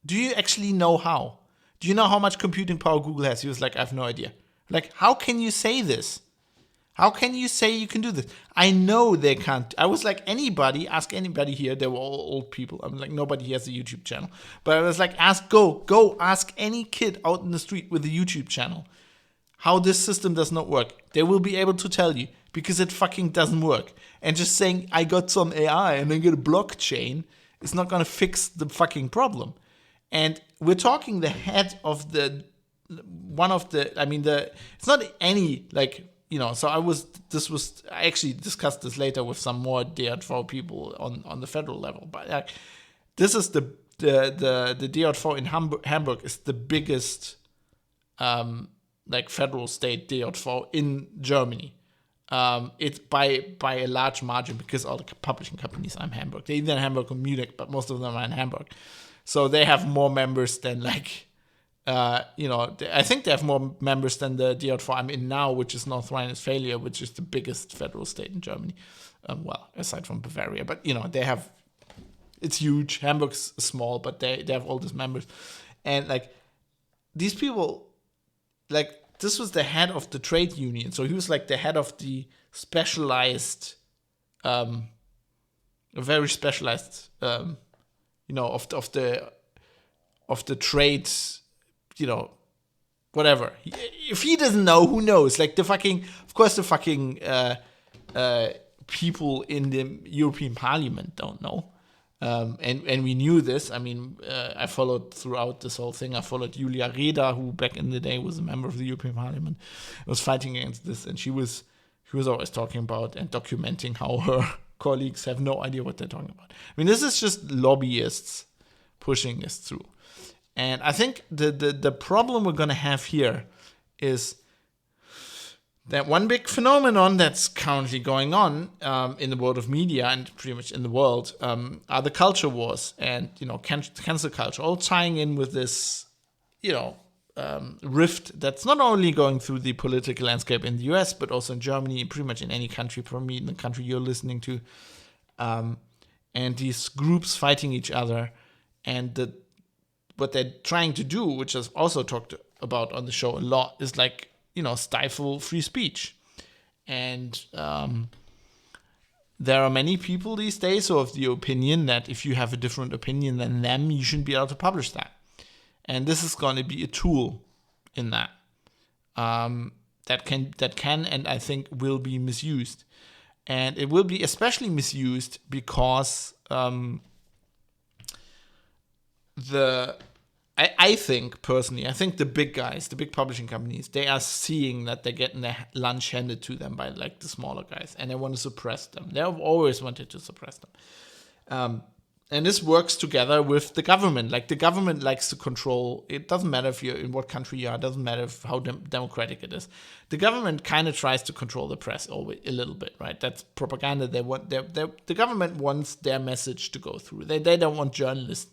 Do you actually know how? Do you know how much computing power Google has? He was like, I have no idea. Like, how can you say this? How can you say you can do this? I know they can't. I was like, ask anybody here. They were all old people. I'm like, nobody has a YouTube channel. But I was like, go ask any kid out in the street with a YouTube channel how this system does not work. They will be able to tell you because it fucking doesn't work. And just saying, I got some AI and I get a blockchain is not going to fix the fucking problem. And we're talking the head of it's not any, like, so I actually discussed this later with some more DJV people on the federal level. But like, this is the DJV in Hamburg is the biggest, federal state DJV in Germany. It's by a large margin because all the publishing companies are in Hamburg. They're either in Hamburg or Munich, but most of them are in Hamburg. So they have more members than I think they have more members than the DJV I'm in now, which is North Rhine-Westphalia, which is the biggest federal state in Germany. Aside from Bavaria, but they have, it's huge. Hamburg's small, but they have all these members, and like these people, like this was the head of the trade union, so he was like the head of the specialized, very specialized, of the trades. Whatever. If he doesn't know, who knows? Like the fucking people in the European Parliament don't know. And we knew this. I mean, I followed throughout this whole thing. I followed Julia Reda, who back in the day was a member of the European Parliament, was fighting against this, and she was always talking about and documenting how her colleagues have no idea what they're talking about. I mean, this is just lobbyists pushing this through. And I think the problem we're going to have here is that one big phenomenon that's currently going on in the world of media and pretty much in the world are the culture wars and, cancel culture, all tying in with this, rift that's not only going through the political landscape in the US, but also in Germany, pretty much in any country, probably in the country you're listening to. And these groups fighting each other, and what they're trying to do, which I've also talked about on the show a lot, is like, stifle free speech. And there are many people these days who have the opinion that if you have a different opinion than them, you shouldn't be able to publish that. And this is going to be a tool in that that can and I think will be misused. And it will be especially misused because I think personally, the big guys, the big publishing companies, they are seeing that they're getting their lunch handed to them by like the smaller guys, and they want to suppress them. They have always wanted to suppress them. And this works together with the government. Like the government likes to control. It doesn't matter if you're in what country you are. It doesn't matter how democratic it is. The government kind of tries to control the press always a little bit, right? That's propaganda. They want the government wants their message to go through. They don't want journalists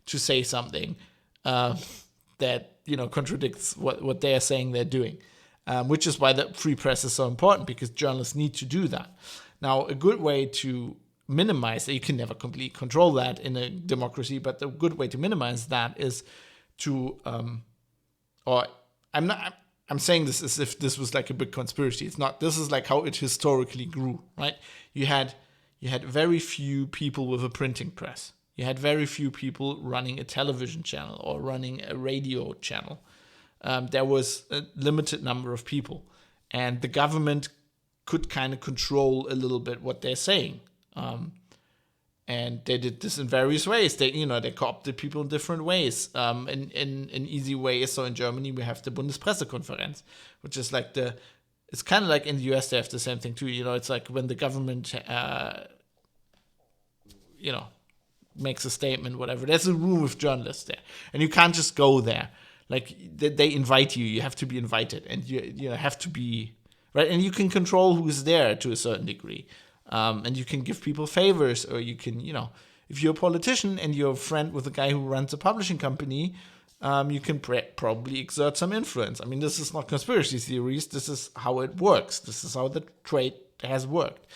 to say something that contradicts what they are saying they're doing, which is why the free press is so important, because journalists need to do that. Now, a good way to minimize that, you can never completely control that in a democracy, but a good way to minimize that is to I'm saying this as if this was like a big conspiracy. It's not. This is like how it historically grew, right? You had very few people with a printing press. You had very few people running a television channel or running a radio channel. There was a limited number of people, and the government could kind of control a little bit what they're saying. And they did this in various ways. They co-opted people in different ways. In an easy way. So in Germany, we have the Bundespressekonferenz, which is like it's kind of like in the US, they have the same thing too. It's like when the government, makes a statement, whatever. There's a room with journalists there, and you can't just go there. Like they invite you. You have to be invited, and you have to be right. And you can control who's there to a certain degree. And you can give people favors, or you can, if you're a politician and you're a friend with a guy who runs a publishing company, you can probably exert some influence. I mean, this is not conspiracy theories. This is how it works. This is how the trade has worked.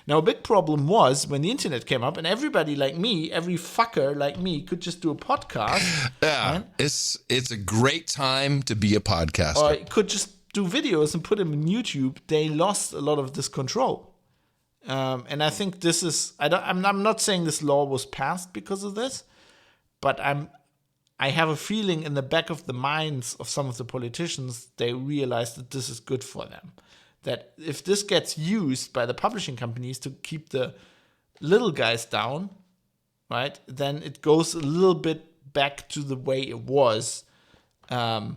Now, a big problem was when the internet came up, and everybody like me, every fucker like me, could just do a podcast. Yeah, right? It's a great time to be a podcaster. Or it could just do videos and put them in YouTube, they lost a lot of this control. And I think this is, I'm not saying this law was passed because of this, but I have a feeling in the back of the minds of some of the politicians, they realize that this is good for them. That if this gets used by the publishing companies to keep the little guys down, right, then it goes a little bit back to the way it was. And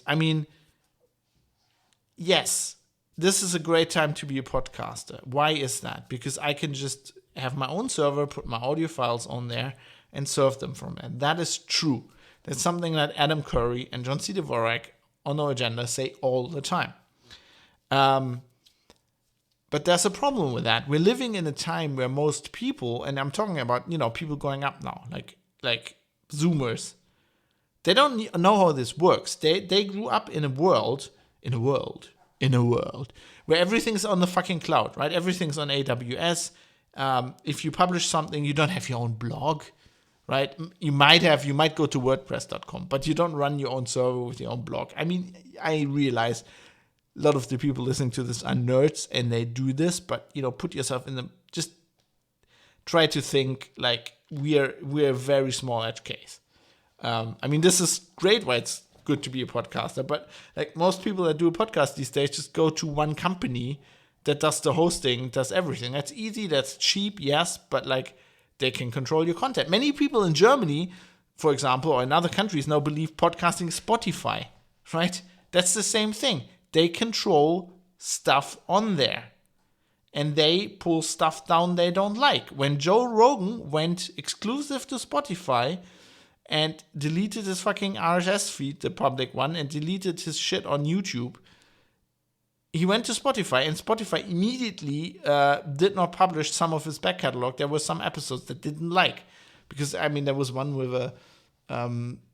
I mean, yes, this is a great time to be a podcaster. Why is that? Because I can just have my own server, put my audio files on there, and serve them from it. And that is true. That's something that Adam Curry and John C. Dvorak on No Agenda say all the time. But there's a problem with that. We're living in a time where most people, and I'm talking about, people growing up now, like Zoomers, they don't know how this works. They grew up in a world where everything's on the fucking cloud, right? Everything's on AWS. If you publish something, you don't have your own blog, right? You might go to WordPress.com, but you don't run your own server with your own blog. I mean, I realize a lot of the people listening to this are nerds and they do this, but put yourself in them. Just try to think like we're a very small edge case. I mean, this is great why it's good to be a podcaster, but like most people that do a podcast these days just go to one company that does the hosting, does everything. That's easy, that's cheap, yes, but like they can control your content. Many people in Germany, for example, or in other countries now believe podcasting is Spotify, right? That's the same thing. They control stuff on there and they pull stuff down they don't like. When Joe Rogan went exclusive to Spotify and deleted his fucking RSS feed, the public one, and deleted his shit on YouTube, he went to Spotify, and Spotify immediately did not publish some of his back catalog. There were some episodes that didn't like, because I mean there was one with a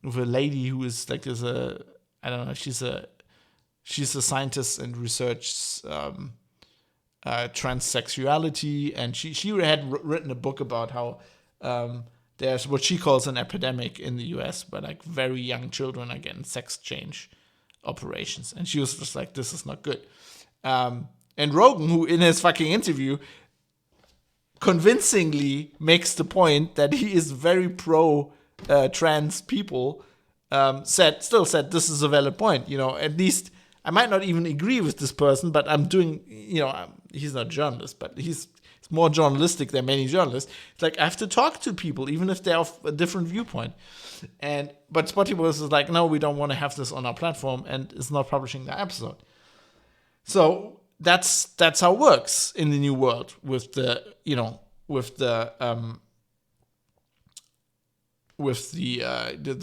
lady who is like she's a scientist and researches transsexuality, and she had written a book about how there's what she calls an epidemic in the US, but like very young children are getting sex change operations. And she was just like, this is not good. And Rogan, who in his fucking interview convincingly makes the point that he is very pro trans people, said this is a valid point. At least I might not even agree with this person, but I'm doing, he's not a journalist, but he's more journalistic than many journalists. It's like I have to talk to people, even if they're of a different viewpoint. But Spotify was like, no, we don't want to have this on our platform, and is not publishing the episode. So that's how it works in the new world with the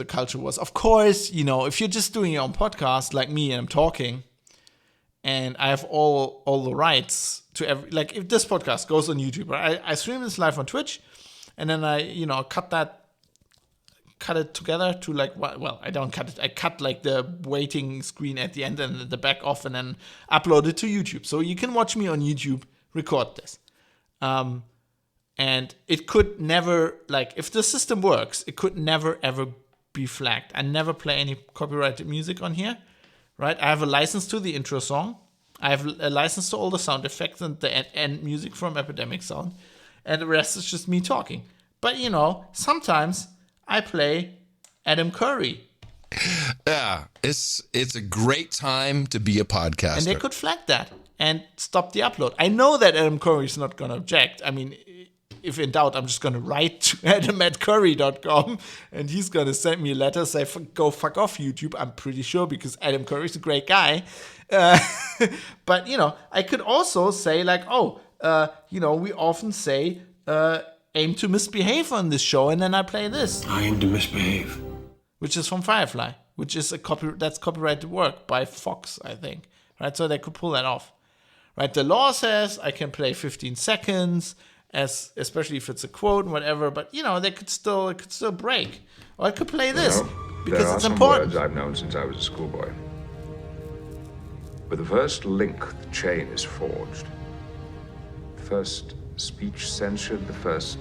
culture wars. Of course, if you're just doing your own podcast like me and I'm talking, and I have all the rights to if this podcast goes on YouTube, right? I stream this live on Twitch, and then I cut it together to I don't cut it. I cut like the waiting screen at the end and the back off, and then upload it to YouTube. So you can watch me on YouTube record this. And it could never, if the system works, it could never ever be flagged. I never play any copyrighted music on here, right? I have a license to the intro song. I have a license to all the sound effects and the end music from Epidemic Sound. And the rest is just me talking. But, sometimes I play Adam Curry. Yeah, it's a great time to be a podcaster. And they could flag that and stop the upload. I know that Adam Curry is not going to object. I mean, if in doubt, I'm just going to write to adam@curry.com, and he's going to send me a letter, say, go fuck off, YouTube. I'm pretty sure, because Adam Curry is a great guy. But, I could also say, we often say, aim to misbehave on this show, and then I play this. I aim to misbehave. Which is from Firefly, which is that's copyrighted work by Fox, I think. Right? So they could pull that off. Right? The law says I can play 15 seconds, especially if it's a quote and whatever, but it could still break. Or I could play this because it's important. There are some words I've known since I was a schoolboy. With the first link, the chain is forged. The first speech censured, the first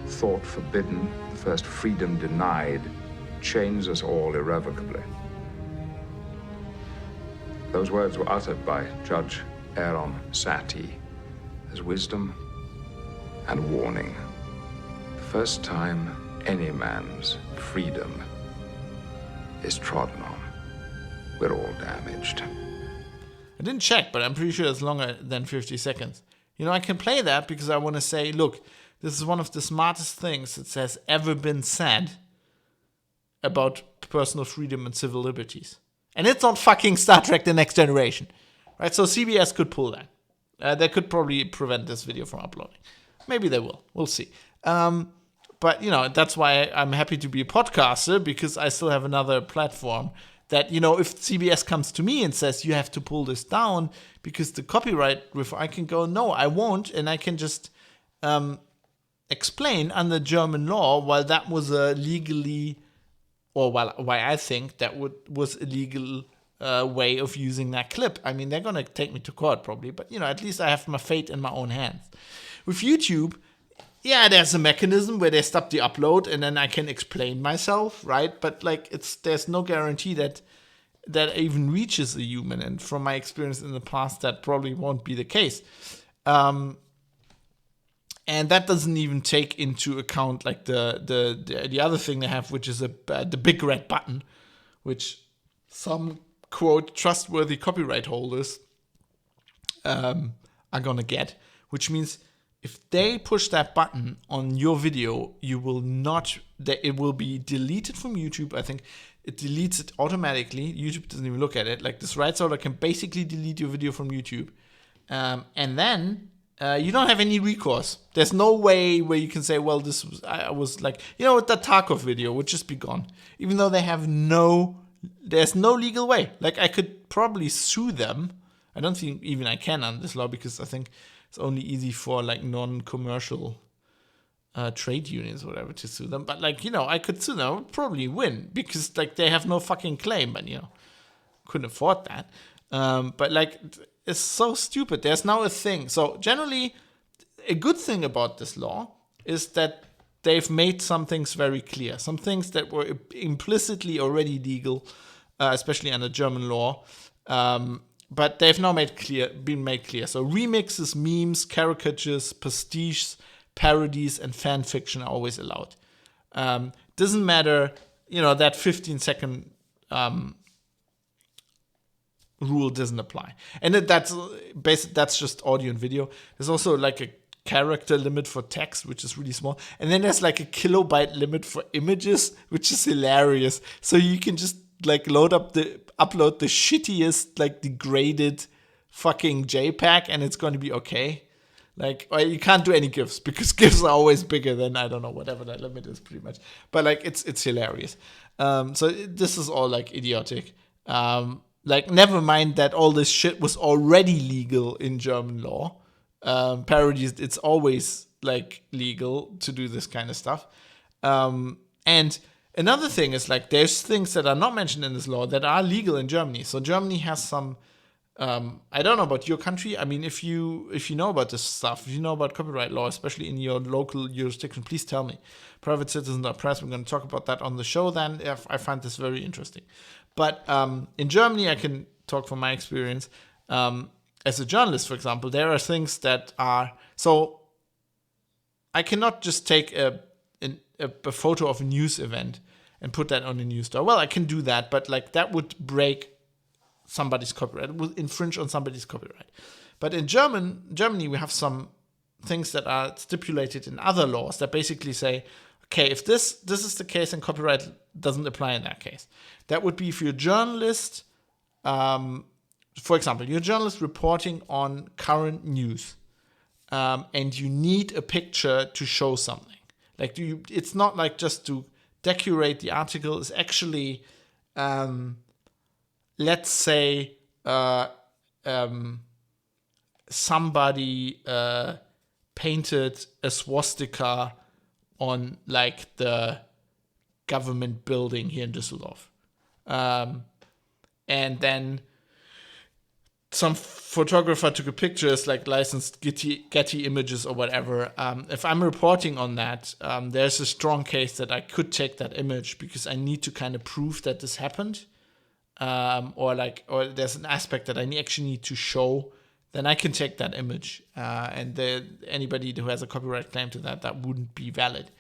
thought forbidden, the first freedom denied, chains us all irrevocably. Those words were uttered by Judge Aaron Satie as wisdom and warning. The first time any man's freedom is trodden on, we're all damaged. I didn't check, but I'm pretty sure it's longer than 50 seconds. You know, I can play that because I want to say, look, this is one of the smartest things that has ever been said about personal freedom and civil liberties. And it's on fucking Star Trek The Next Generation. Right? So CBS could pull that. They could probably prevent this video from uploading. Maybe they will. We'll see. But, you know, that's why I'm happy to be a podcaster, because I still have another platform that, you know, if CBS comes to me and says you have to pull this down because the copyright, I can go, no, I won't. And I can just explain under German law why that was a legally, or why I think that was a legal way of using that clip. I mean, they're going to take me to court probably, but, you know, at least I have my fate in my own hands. With YouTube, yeah, there's a mechanism where they stop the upload and then I can explain myself, right? But like, there's no guarantee that even reaches a human. And from my experience in the past, that probably won't be the case. And that doesn't even take into account like the other thing they have, which is the big red button, which some quote trustworthy copyright holders are gonna get, which means if they push that button on your video, it will be deleted from YouTube. I think it deletes it automatically. YouTube doesn't even look at it. Like, this rights holder can basically delete your video from YouTube. And then you don't have any recourse. There's no way where you can say, well, I was like, you know, the Tarkov video would just be gone. Even though there's no legal way. Like, I could probably sue them. I don't think even I can under this law, because I think it's only easy for like non-commercial trade unions or whatever to sue them. But like, you know, I could sue them. I would probably win because like they have no fucking claim, but, you know, couldn't afford that. But like, it's so stupid. There's now a thing. So generally, a good thing about this law is that they've made some things very clear. Some things that were implicitly already legal, especially under German law. But they've now been made clear. So remixes, memes, caricatures, pastiches, parodies, and fan fiction are always allowed. Doesn't matter, you know, that 15-second rule doesn't apply. And that's just audio and video. There's also like a character limit for text, which is really small. And then there's like a kilobyte limit for images, which is hilarious. So you can just like upload the shittiest, like degraded fucking JPEG and it's going to be okay. Like, or you can't do any GIFs because GIFs are always bigger than, I don't know, whatever that limit is pretty much. But like, it's hilarious. So this is all like idiotic. Like, never mind that all this shit was already legal in German law. Parodies, it's always like legal to do this kind of stuff. And another thing is like, there's things that are not mentioned in this law that are legal in Germany. So Germany has some, I don't know about your country. I mean, if you know about this stuff, if you know about copyright law, especially in your local jurisdiction, please tell me. PrivateCitizen.press, we're going to talk about that on the show then. I find this very interesting. But in Germany, I can talk from my experience. As a journalist, for example, there are things that are... So I cannot just take a photo of a news event and put that on a news store. Well, I can do that, but like that would break somebody's copyright. It would infringe on somebody's copyright. But in Germany, we have some things that are stipulated in other laws that basically say, okay, if this is the case and copyright doesn't apply in that case. That would be if you're a journalist, for example, you're a journalist reporting on current news, and you need a picture to show something. Like, it's not like just to decorate the article. It's actually, let's say, somebody painted a swastika on like the government building here in Düsseldorf. And then some photographer took a picture, it's like licensed Getty Images or whatever. If I'm reporting on that, there's a strong case that I could take that image because I need to kind of prove that this happened. or there's an aspect that I actually need to show, then I can take that image, and anybody who has a copyright claim to that wouldn't be valid.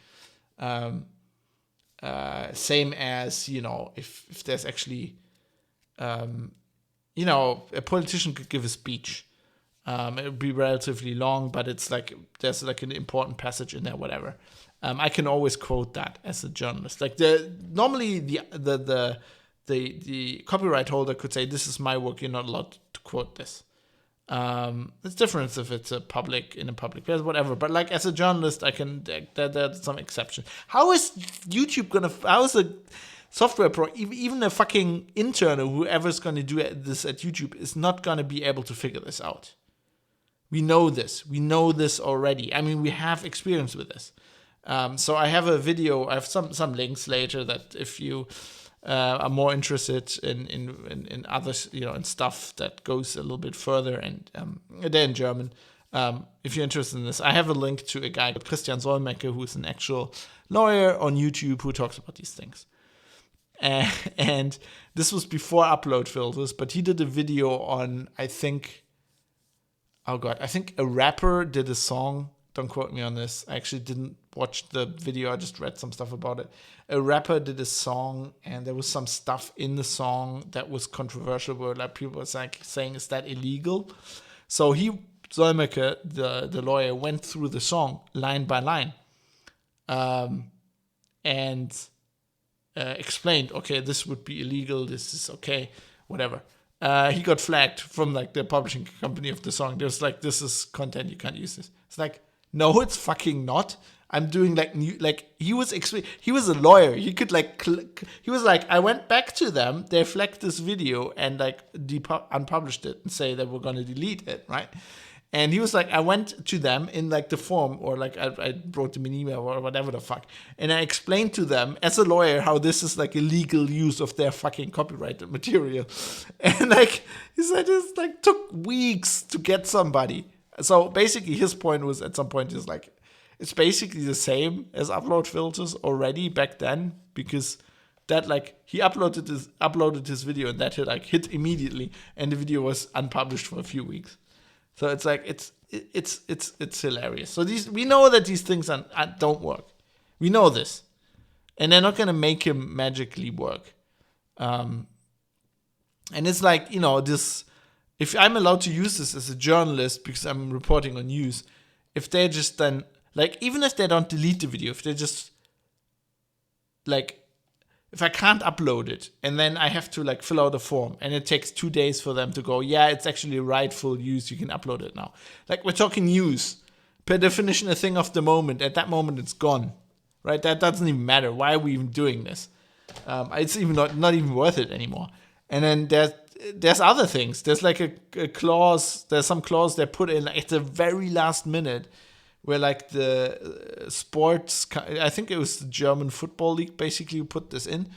Same as, if there's actually, a politician could give a speech. It would be relatively long, but it's like there's like an important passage in there, whatever. I can always quote that as a journalist. Like normally the copyright holder could say, "This is my work. You're not allowed to quote this." It's different if it's in a public place, whatever. But like as a journalist, I can. There's some exception. How is YouTube how is a software pro, even a fucking intern or whoever's gonna do this at YouTube is not gonna be able to figure this out? We know this. We know this already. I mean, we have experience with this. So I have a video. I have some links later that if you are more interested in others, in stuff that goes a little bit further, and they're in German. If you're interested in this, I have a link to a guy called Christian Solmecke, who's an actual lawyer on YouTube who talks about these things. And this was before upload filters, but he did a video on, I think a rapper did a song. Don't quote me on this. I actually didn't watch the video. I just read some stuff about it. A rapper did a song, and there was some stuff in the song that was controversial, where like people were saying, "Is that illegal?" So Solmecke, the lawyer, went through the song line by line, and explained, "Okay, this would be illegal. This is okay, whatever." He got flagged from like the publishing company of the song. They was like, "This is content. You can't use this." It's like, no, it's fucking not. I'm doing he was a lawyer. He could he was like, I went back to them. They flagged this video and like unpublished it and say that we're gonna delete it, right? And he was like, I went to them in like the form, or like I wrote them an email or whatever the fuck, and I explained to them as a lawyer how this is like illegal use of their fucking copyrighted material. And like he said, it like took weeks to get somebody. So basically his point was, at some point, is like, it's basically the same as upload filters already back then, because that like he uploaded his video and that hit immediately, and the video was unpublished for a few weeks. So it's like it's hilarious. So we know that these things don't work. We know this, and they're not gonna make him magically work. And it's like, this. If I'm allowed to use this as a journalist because I'm reporting on news, if they just then like, even if they don't delete the video, if they just like, if I can't upload it and then I have to like fill out a form and it takes 2 days for them to go, yeah, it's actually rightful use, you can upload it now. Like, we're talking news. Per definition, a thing of the moment. At that moment, it's gone, right? That doesn't even matter. Why are we even doing this? It's even not even worth it anymore. And then there's other things. There's like a clause. There's some clause they put in at the very last minute, where like the sports, I think it was the German Football League, basically put this in.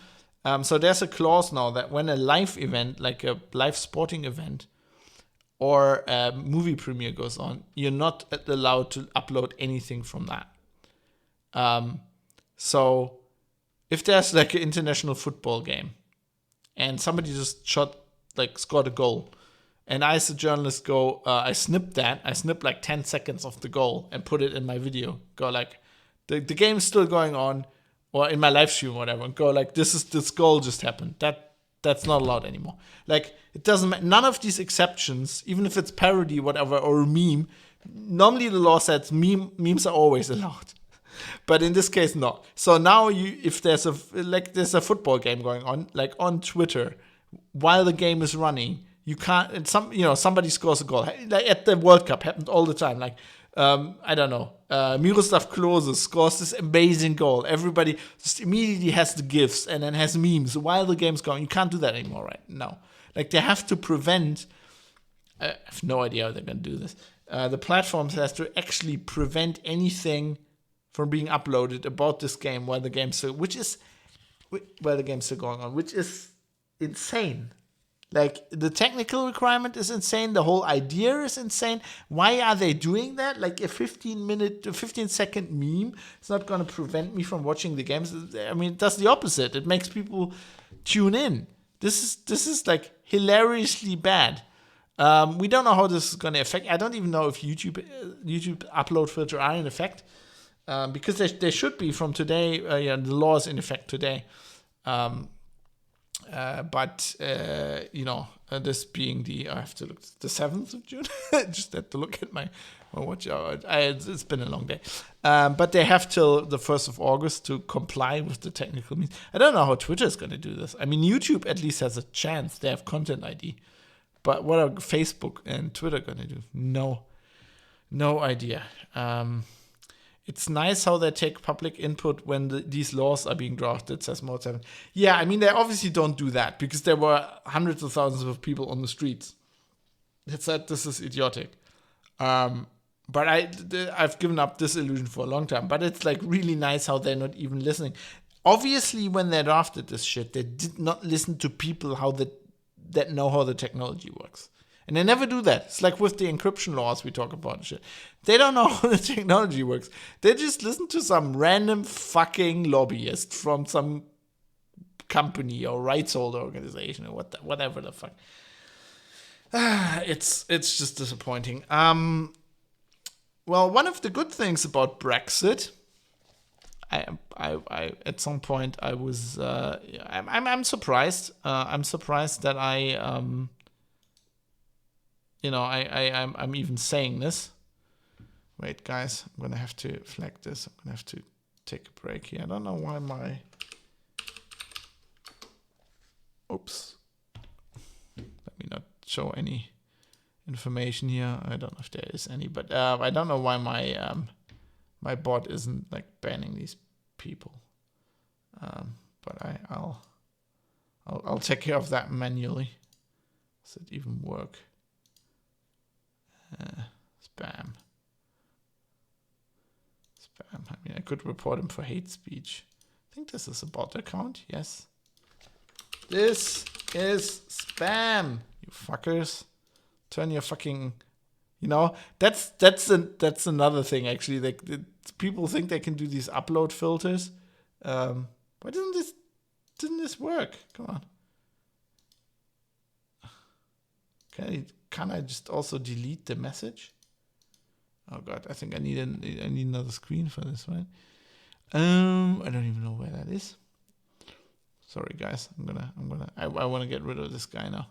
So there's a clause now that when a live event, like a live sporting event or a movie premiere goes on, you're not allowed to upload anything from that. So if there's like an international football game and somebody just scored a goal, and I, as a journalist, I snip like 10 seconds of the goal and put it in my video. Go like, the game is still going on, or in my live stream or whatever, and go like, this goal just happened. That's not allowed anymore. Like, it doesn't matter. None of these exceptions, even if it's parody, whatever, or a meme, normally the law says memes are always allowed. But in this case, not. So now if there's a football game going on, like on Twitter, while the game is running, you can't, somebody scores a goal. Like at the World Cup, happened all the time. Like, I don't know, Miroslav Klose scores this amazing goal. Everybody just immediately has the GIFs and then has memes while the game's going. You can't do that anymore, right? No. Like, they have to prevent, I have no idea how they're going to do this. The platforms has to actually prevent anything from being uploaded about this game while the game's still going on, which is insane. Like, the technical requirement is insane. The whole idea is insane. Why are they doing that? Like, a 15-second meme is not going to prevent me from watching the games. I mean, it does the opposite. It makes people tune in. This is like hilariously bad. We don't know how this is going to affect. I don't even know if YouTube upload filter are in effect, because they should be from today. The law is in effect today. But this being I have to look, the 7th of June. Just had to look at my watch. It's been a long day. But they have till the 1st of August to comply with the technical means. I don't know how Twitter is going to do this. I mean, YouTube at least has a chance. They have content ID. But what are Facebook and Twitter going to do? No idea. It's nice how they take public input when these laws are being drafted, says Mode 7. Yeah, I mean, they obviously don't do that because there were hundreds of thousands of people on the streets that said this is idiotic. But I've given up this illusion for a long time. But it's like really nice how they're not even listening. Obviously, when they drafted this shit, they did not listen to people that know how the technology works. And they never do that. It's like with the encryption laws we talk about and shit. They don't know how the technology works. They just listen to some random fucking lobbyist from some company or rights holder organization or whatever the fuck. It's just disappointing. Well, one of the good things about Brexit, I at some point I was I'm surprised. I'm surprised that I'm even saying this. Wait, guys, I'm gonna have to flag this. I'm gonna have to take a break here. I don't know why my. Oops. Let me not show any information here. I don't know if there is any, but I don't know why my bot isn't like banning these people. But I'll take care of that manually. Does it even work? Spam. I mean, I could report him for hate speech. I think this is a bot account. Yes. This is spam. You fuckers. Turn your fucking. That's another thing actually. Like people think they can do these upload filters. Why didn't this work? Come on. Can I just also delete the message? Oh god, I think I need another screen for this, right? I don't even know where that is. Sorry guys, I want to get rid of this guy now.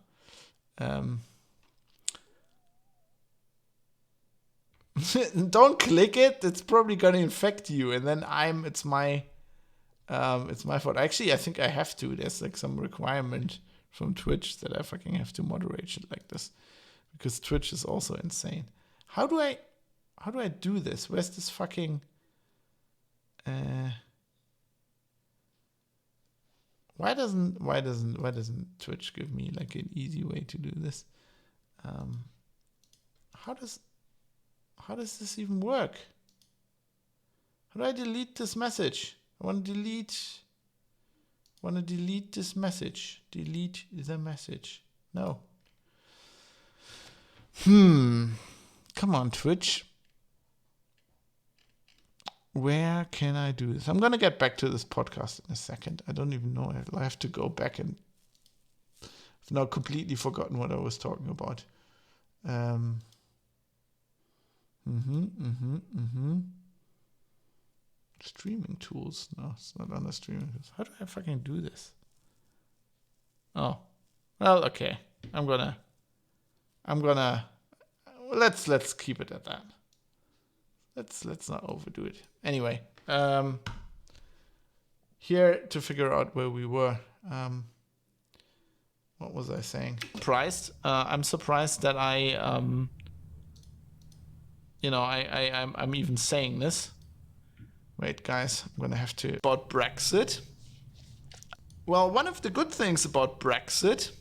Don't click it. It's probably gonna infect you, and then it's my fault. Actually, I think I have to. There's like some requirement from Twitch that I fucking have to moderate shit like this, because Twitch is also insane. How do I do this? Where's this fucking why doesn't Twitch give me like an easy way to do this? How does this even work? How do I delete this message? I want to delete this message. Delete the message. No. Come on, Twitch. Where can I do this? I'm going to get back to this podcast in a second. I don't even know. I have to go back and I've now completely forgotten what I was talking about. Streaming tools. No, it's not under streaming tools. How do I fucking do this? Oh, well, okay. I'm gonna. Let's keep it at that. Let's not overdo it. Anyway, here to figure out where we were. What was I saying? I'm surprised that I'm even saying this. Wait, guys, I'm gonna have to about Brexit. Well, one of the good things about Brexit.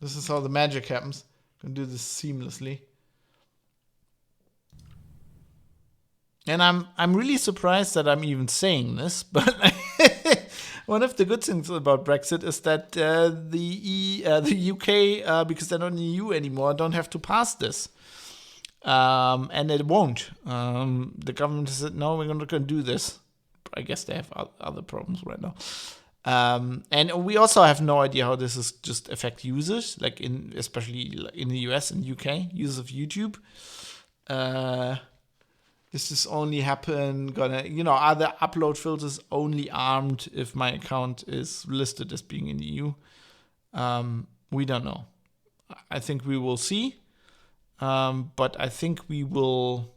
This is how the magic happens. I'm gonna do this seamlessly. And I'm really surprised that I'm even saying this, but one of the good things about Brexit is that the UK, because they're not in the EU anymore, don't have to pass this. And it won't. The government said, no, we're not going to do this. I guess they have other problems right now. And we also have no idea how this is just affect users, like especially in the US and UK, users of YouTube. This is only happen are the upload filters only armed if my account is listed as being in the EU? We don't know. I think we will see. But I think we will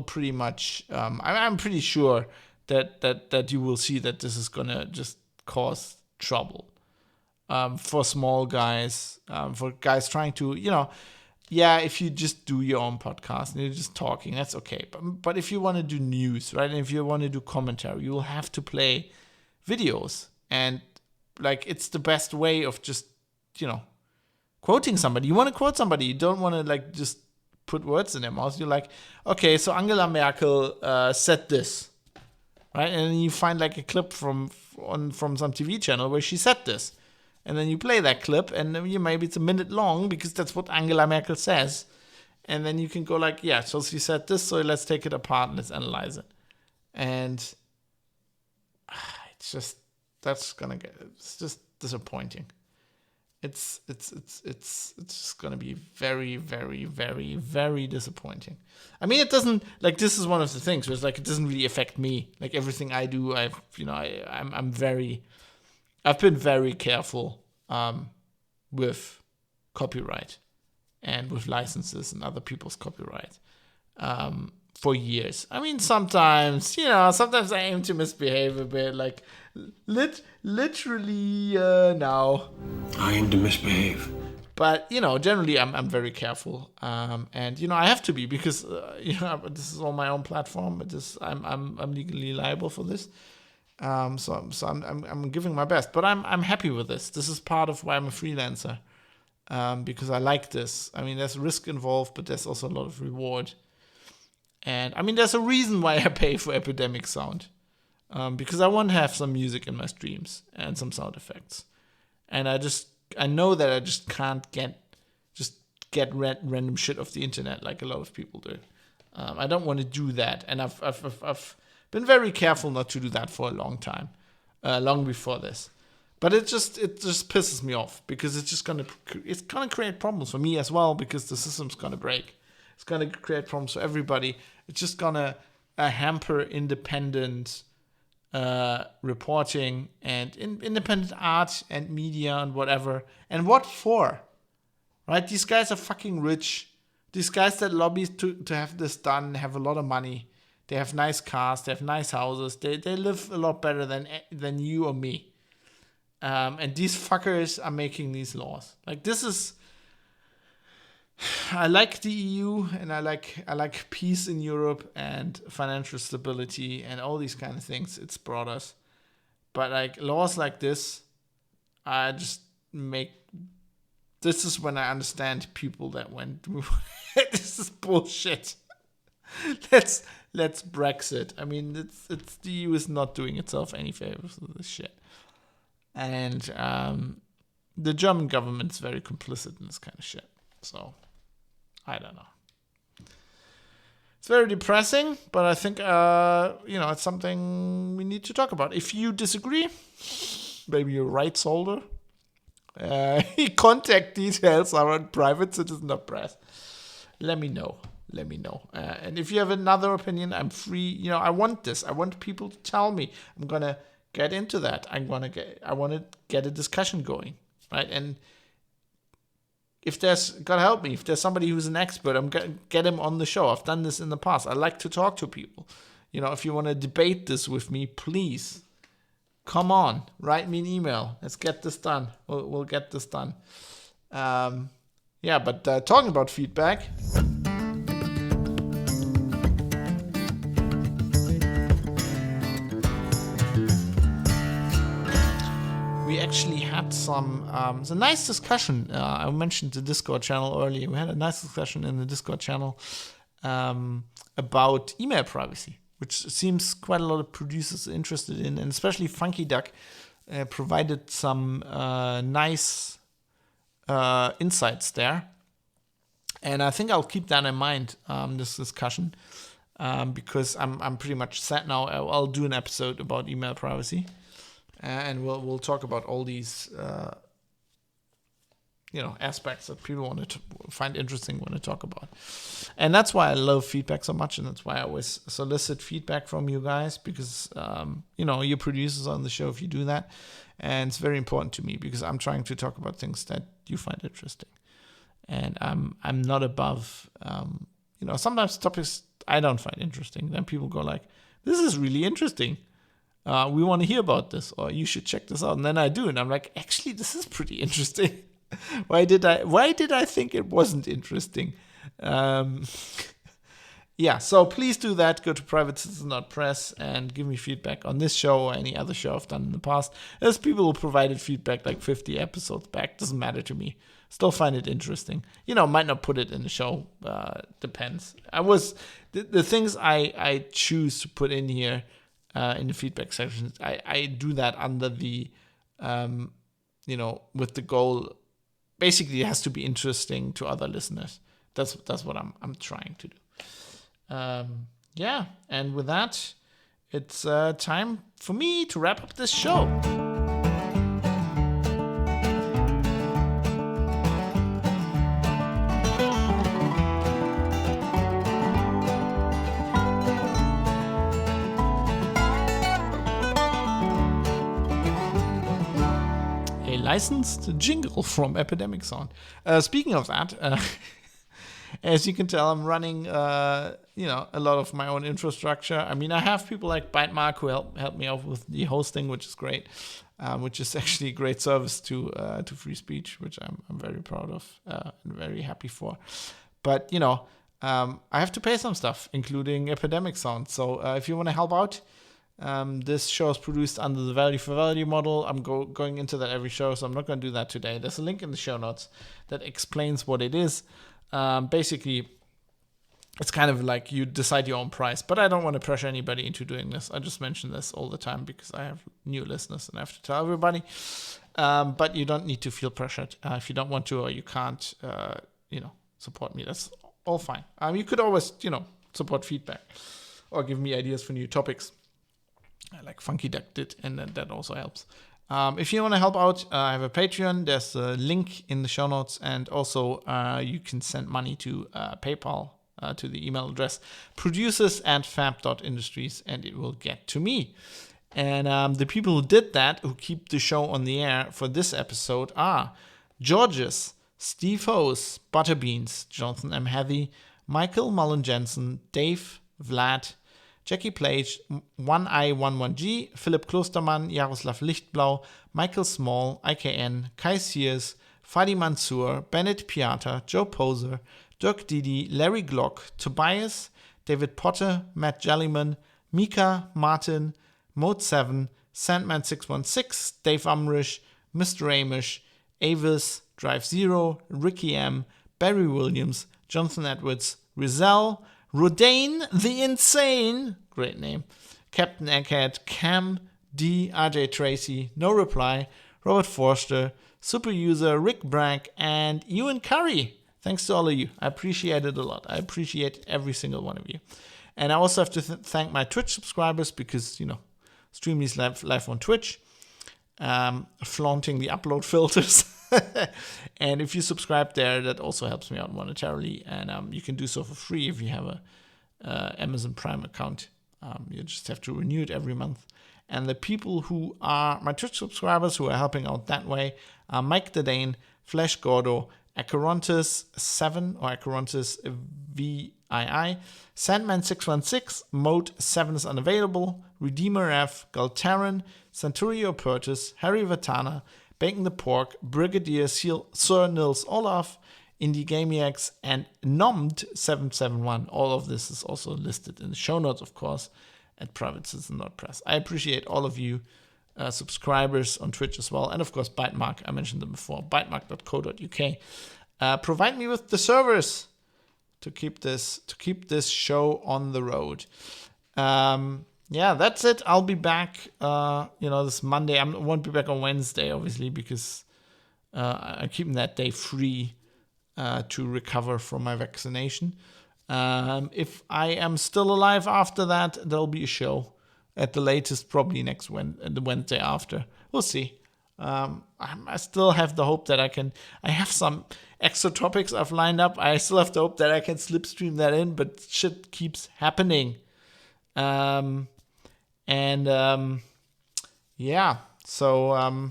pretty much, I'm pretty sure that you will see that this is gonna just cause trouble for small guys, for guys trying to, if you just do your own podcast and you're just talking, that's okay. But if you want to do news, right, and if you want to do commentary, you will have to play videos, and like it's the best way of just quoting somebody. You want to quote somebody, you don't want to like just put words in their mouth. You're like, okay, so Angela Merkel said this. Right, and then you find like a clip from some TV channel where she said this, and then you play that clip, and maybe it's a minute long because that's what Angela Merkel says, and then you can go like, yeah, so she said this, so let's take it apart and let's analyze it, and it's just it's just disappointing. It's just gonna be very, very, very, very disappointing. I mean, it doesn't, like, this is one of the things where it's like it doesn't really affect me. Like everything I do, I've been very careful with copyright and with licenses and other people's copyright for years. I mean, sometimes I aim to misbehave a bit, like literally now. I aim to misbehave. But, generally I'm very careful. And, I have to be because, this is on my own platform, but I'm legally liable for this. So I'm giving my best, but I'm happy with this. This is part of why I'm a freelancer. Because I like this. I mean, there's risk involved, but there's also a lot of reward. And I mean, there's a reason why I pay for Epidemic Sound. Because I want to have some music in my streams and some sound effects. And I know that I just can't get random shit off the internet like a lot of people do. I don't want to do that. And I've been very careful not to do that for a long time, long before this. But it just pisses me off because it's gonna create problems for me as well because the system's gonna break. It's gonna create problems for everybody. It's just gonna hamper independent reporting and independent art and media and whatever. And what for? Right? These guys are fucking rich. These guys that lobby to have this done have a lot of money. They have nice cars. They have nice houses. They live a lot better than you or me. And these fuckers are making these laws. Like, this is... I like the EU and I like peace in Europe and financial stability and all these kind of things it's brought us. But like laws like this, this is when I understand people that went, this is bullshit. Let's Brexit. I mean, it's the EU is not doing itself any favors with this shit. And the German government's very complicit in this kind of shit. So, I don't know. It's very depressing, but I think, it's something we need to talk about. If you disagree, maybe you're rights holder. Contact details are on Private Citizen of Press. Let me know. And if you have another opinion, I'm free. I want this. I want people to tell me. I'm going to get into that. I want to get a discussion going, right? And if God help me, if there's somebody who's an expert, I'm going to get him on the show. I've done this in the past. I like to talk to people. If you want to debate this with me, please come on, write me an email. Let's get this done. We'll get this done. But talking about feedback. We actually had a nice discussion. I mentioned the Discord channel earlier. We had a nice discussion in the Discord channel about email privacy, which seems quite a lot of producers are interested in, and especially Funky Duck provided some nice insights there. And I think I'll keep that in mind, this discussion. because I'm pretty much set now. I'll do an episode about email privacy, and we'll talk about all these aspects that people want to find interesting, want to talk about. And that's why I love feedback so much, and that's why I always solicit feedback from you guys, because you're producers on the show if you do that, and it's very important to me because I'm trying to talk about things that you find interesting, and I'm not above sometimes topics I don't find interesting, then people go like, this is really interesting, we want to hear about this, or you should check this out, and then I do, and I'm like, actually this is pretty interesting. Why did I think it wasn't interesting? So please do that. Go to privatecitizen.press and give me feedback on this show or any other show I've done in the past. There's people who provided feedback like 50 episodes back. Doesn't matter to me. Still find it interesting. Might not put it in the show. Depends. The things I choose to put in here in the feedback sections, I do that under the, with the goal. Basically, it has to be interesting to other listeners. That's what I'm trying to do. And with that, it's time for me to wrap up this show. Licensed jingle from Epidemic Sound. Speaking of that, as you can tell, I'm running, a lot of my own infrastructure. I mean, I have people like Bytemark who help me out with the hosting, which is great, which is actually a great service to free speech, which I'm very proud of and very happy for. But I have to pay some stuff, including Epidemic Sound. So if you want to help out. This show is produced under the value for value model. I'm going into that every show, so I'm not going to do that today. There's a link in the show notes that explains what it is. Basically, it's kind of like you decide your own price, but I don't want to pressure anybody into doing this. I just mention this all the time because I have new listeners and I have to tell everybody. But you don't need to feel pressured. If you don't want to or you can't, support me, that's all fine. You could always, support feedback or give me ideas for new topics. Like Funky Duck did, and that also helps. If you want to help out, I have a Patreon. There's a link in the show notes, and also you can send money to PayPal to the email address producers@fab.industries, and it will get to me. And the people who did that, who keep the show on the air for this episode, are Georges, Steve Hose, Butterbeans, Jonathan M. Heathy, Michael Mullen Jensen, Dave, Vlad, Jackie Plage, 1i11G, Philipp Klostermann, Jaroslav Lichtblau, Michael Small, IKN, Kai Sears, Fadi Mansour, Bennett Piata, Joe Poser, Dirk Didi, Larry Glock, Tobias, David Potter, Matt Jellyman, Mika, Martin, Mode7, Sandman616, Dave Umrish, Mr. Amish, Avis, Drive Zero, Ricky M, Barry Williams, Jonathan Edwards, Rizal, Rodane the Insane, great name, Captain Egghead, Cam, D, RJ Tracy, No Reply, Robert Forster, Super User, Rick Bragg, and Ewan Curry. Thanks to all of you. I appreciate it a lot. I appreciate every single one of you. And I also have to thank my Twitch subscribers because, stream these live on Twitch, flaunting the upload filters. And if you subscribe there, that also helps me out monetarily. And you can do so for free if you have a Amazon Prime account. You just have to renew it every month. And the people who are my Twitch subscribers who are helping out that way are Mike Dedane, Flash Gordo, Acherontis7 or Acherontis VII, Sandman616, Mode 7 is unavailable, Redeemer F, Galtaran, Centurio Pertus, Harry Vatana, Bacon the Pork, Brigadier Sir Nils Olaf, Indie Gamiacs, and Nomd771. All of this is also listed in the show notes, of course, at privatecitizen.press. I appreciate all of you subscribers on Twitch as well, and of course Bytemark. I mentioned them before. Bytemark.co.uk. Provide me with the servers to keep this show on the road. That's it. I'll be back. This Monday. I won't be back on Wednesday, obviously, because I'm keeping that day free to recover from my vaccination. If I am still alive after that, there'll be a show at the latest, probably the Wednesday after. We'll see. I still have the hope that I have some extra topics I've lined up. I still have the hope that I can slipstream that in, but shit keeps happening. Yeah, so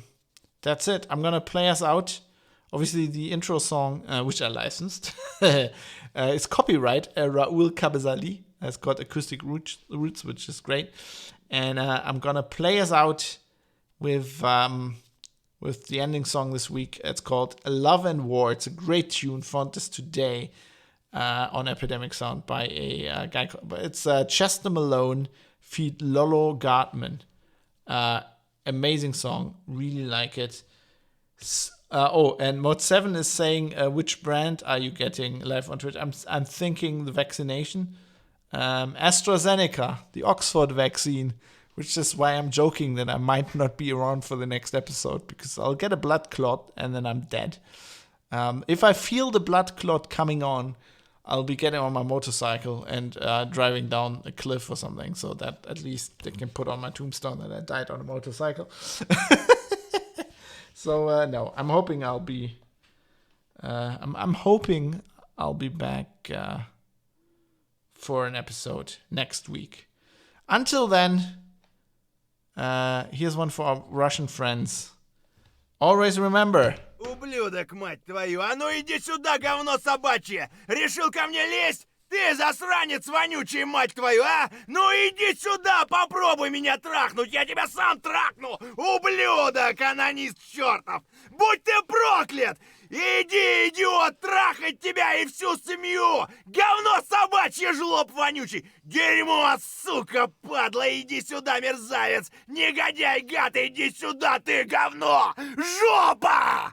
that's it. I'm gonna play us out. Obviously, the intro song, which I licensed, is copyright Raoul Kabezali. It's got acoustic roots, which is great. And I'm gonna play us out with the ending song this week. It's called Love and War. It's a great tune. Found this today on Epidemic Sound by a guy. It's Chester Malone feat. Lolo Gartman. Amazing song. Really like it. And Mode 7 is saying, which brand are you getting live on Twitch? I'm thinking the vaccination. AstraZeneca, the Oxford vaccine, which is why I'm joking that I might not be around for the next episode, because I'll get a blood clot and then I'm dead. If I feel the blood clot coming on, I'll be getting on my motorcycle and driving down a cliff or something, so that at least they can put on my tombstone that I died on a motorcycle. So no, I'm hoping I'll be. I'm hoping I'll be back for an episode next week. Until then, here's one for our Russian friends. Always remember. Ублюдок, мать твою! А ну иди сюда, говно собачье! Решил ко мне лезть? Ты засранец вонючий, мать твою, а? Ну иди сюда, попробуй меня трахнуть, я тебя сам трахну! Ублюдок, анонист чертов! Будь ты проклят! Иди, идиот, трахать тебя и всю семью! Говно собачье, жлоб вонючий! Дерьмо, сука, падла, иди сюда, мерзавец! Негодяй, гад, иди сюда, ты говно! Жопа!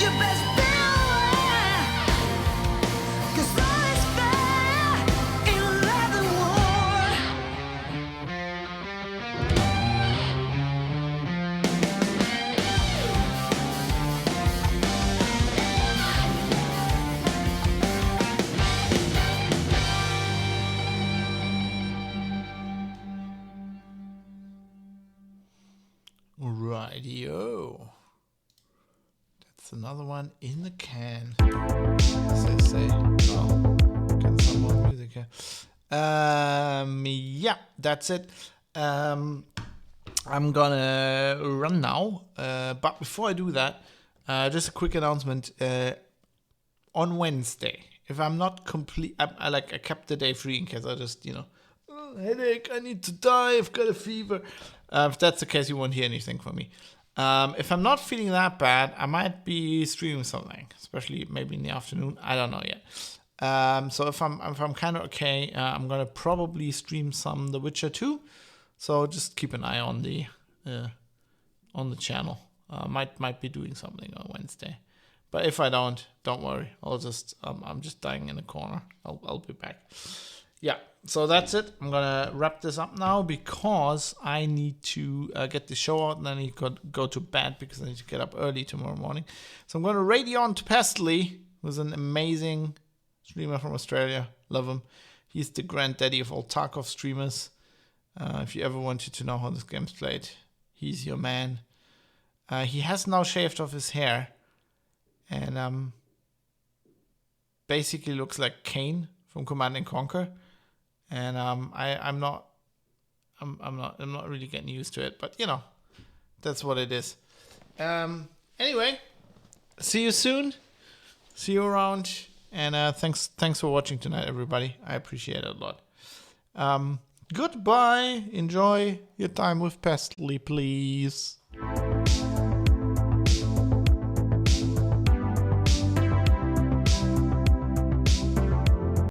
You best beware, 'cause all is fair in a leather war. Rightio. That's another one in the can. As I say. Oh, get some more music here. Yeah, that's it. I'm gonna run now. But before I do that, just a quick announcement. On Wednesday, if I'm not I kept the day free in case I just, headache, I need to die, I've got a fever. If that's the case, you won't hear anything from me. If I'm not feeling that bad, I might be streaming something, especially maybe in the afternoon. I don't know yet. So if I'm kind of okay, I'm gonna probably stream some The Witcher 2. So just keep an eye on the channel. Might be doing something on Wednesday. But if I don't worry. I'm just dying in the corner. I'll be back. Yeah, so that's it. I'm gonna wrap this up now because I need to get the show out and then I need to go to bed because I need to get up early tomorrow morning. So I'm gonna radio on to Pestily, who's an amazing streamer from Australia. Love him. He's the granddaddy of all Tarkov streamers. If you ever wanted to know how this game's played, he's your man. He has now shaved off his hair and basically looks like Kane from Command & Conquer. And I'm not really getting used to it, but that's what it is. Anyway, see you soon. See you around, and thanks for watching tonight, everybody. I appreciate it a lot. Goodbye. Enjoy your time with Pestily, please.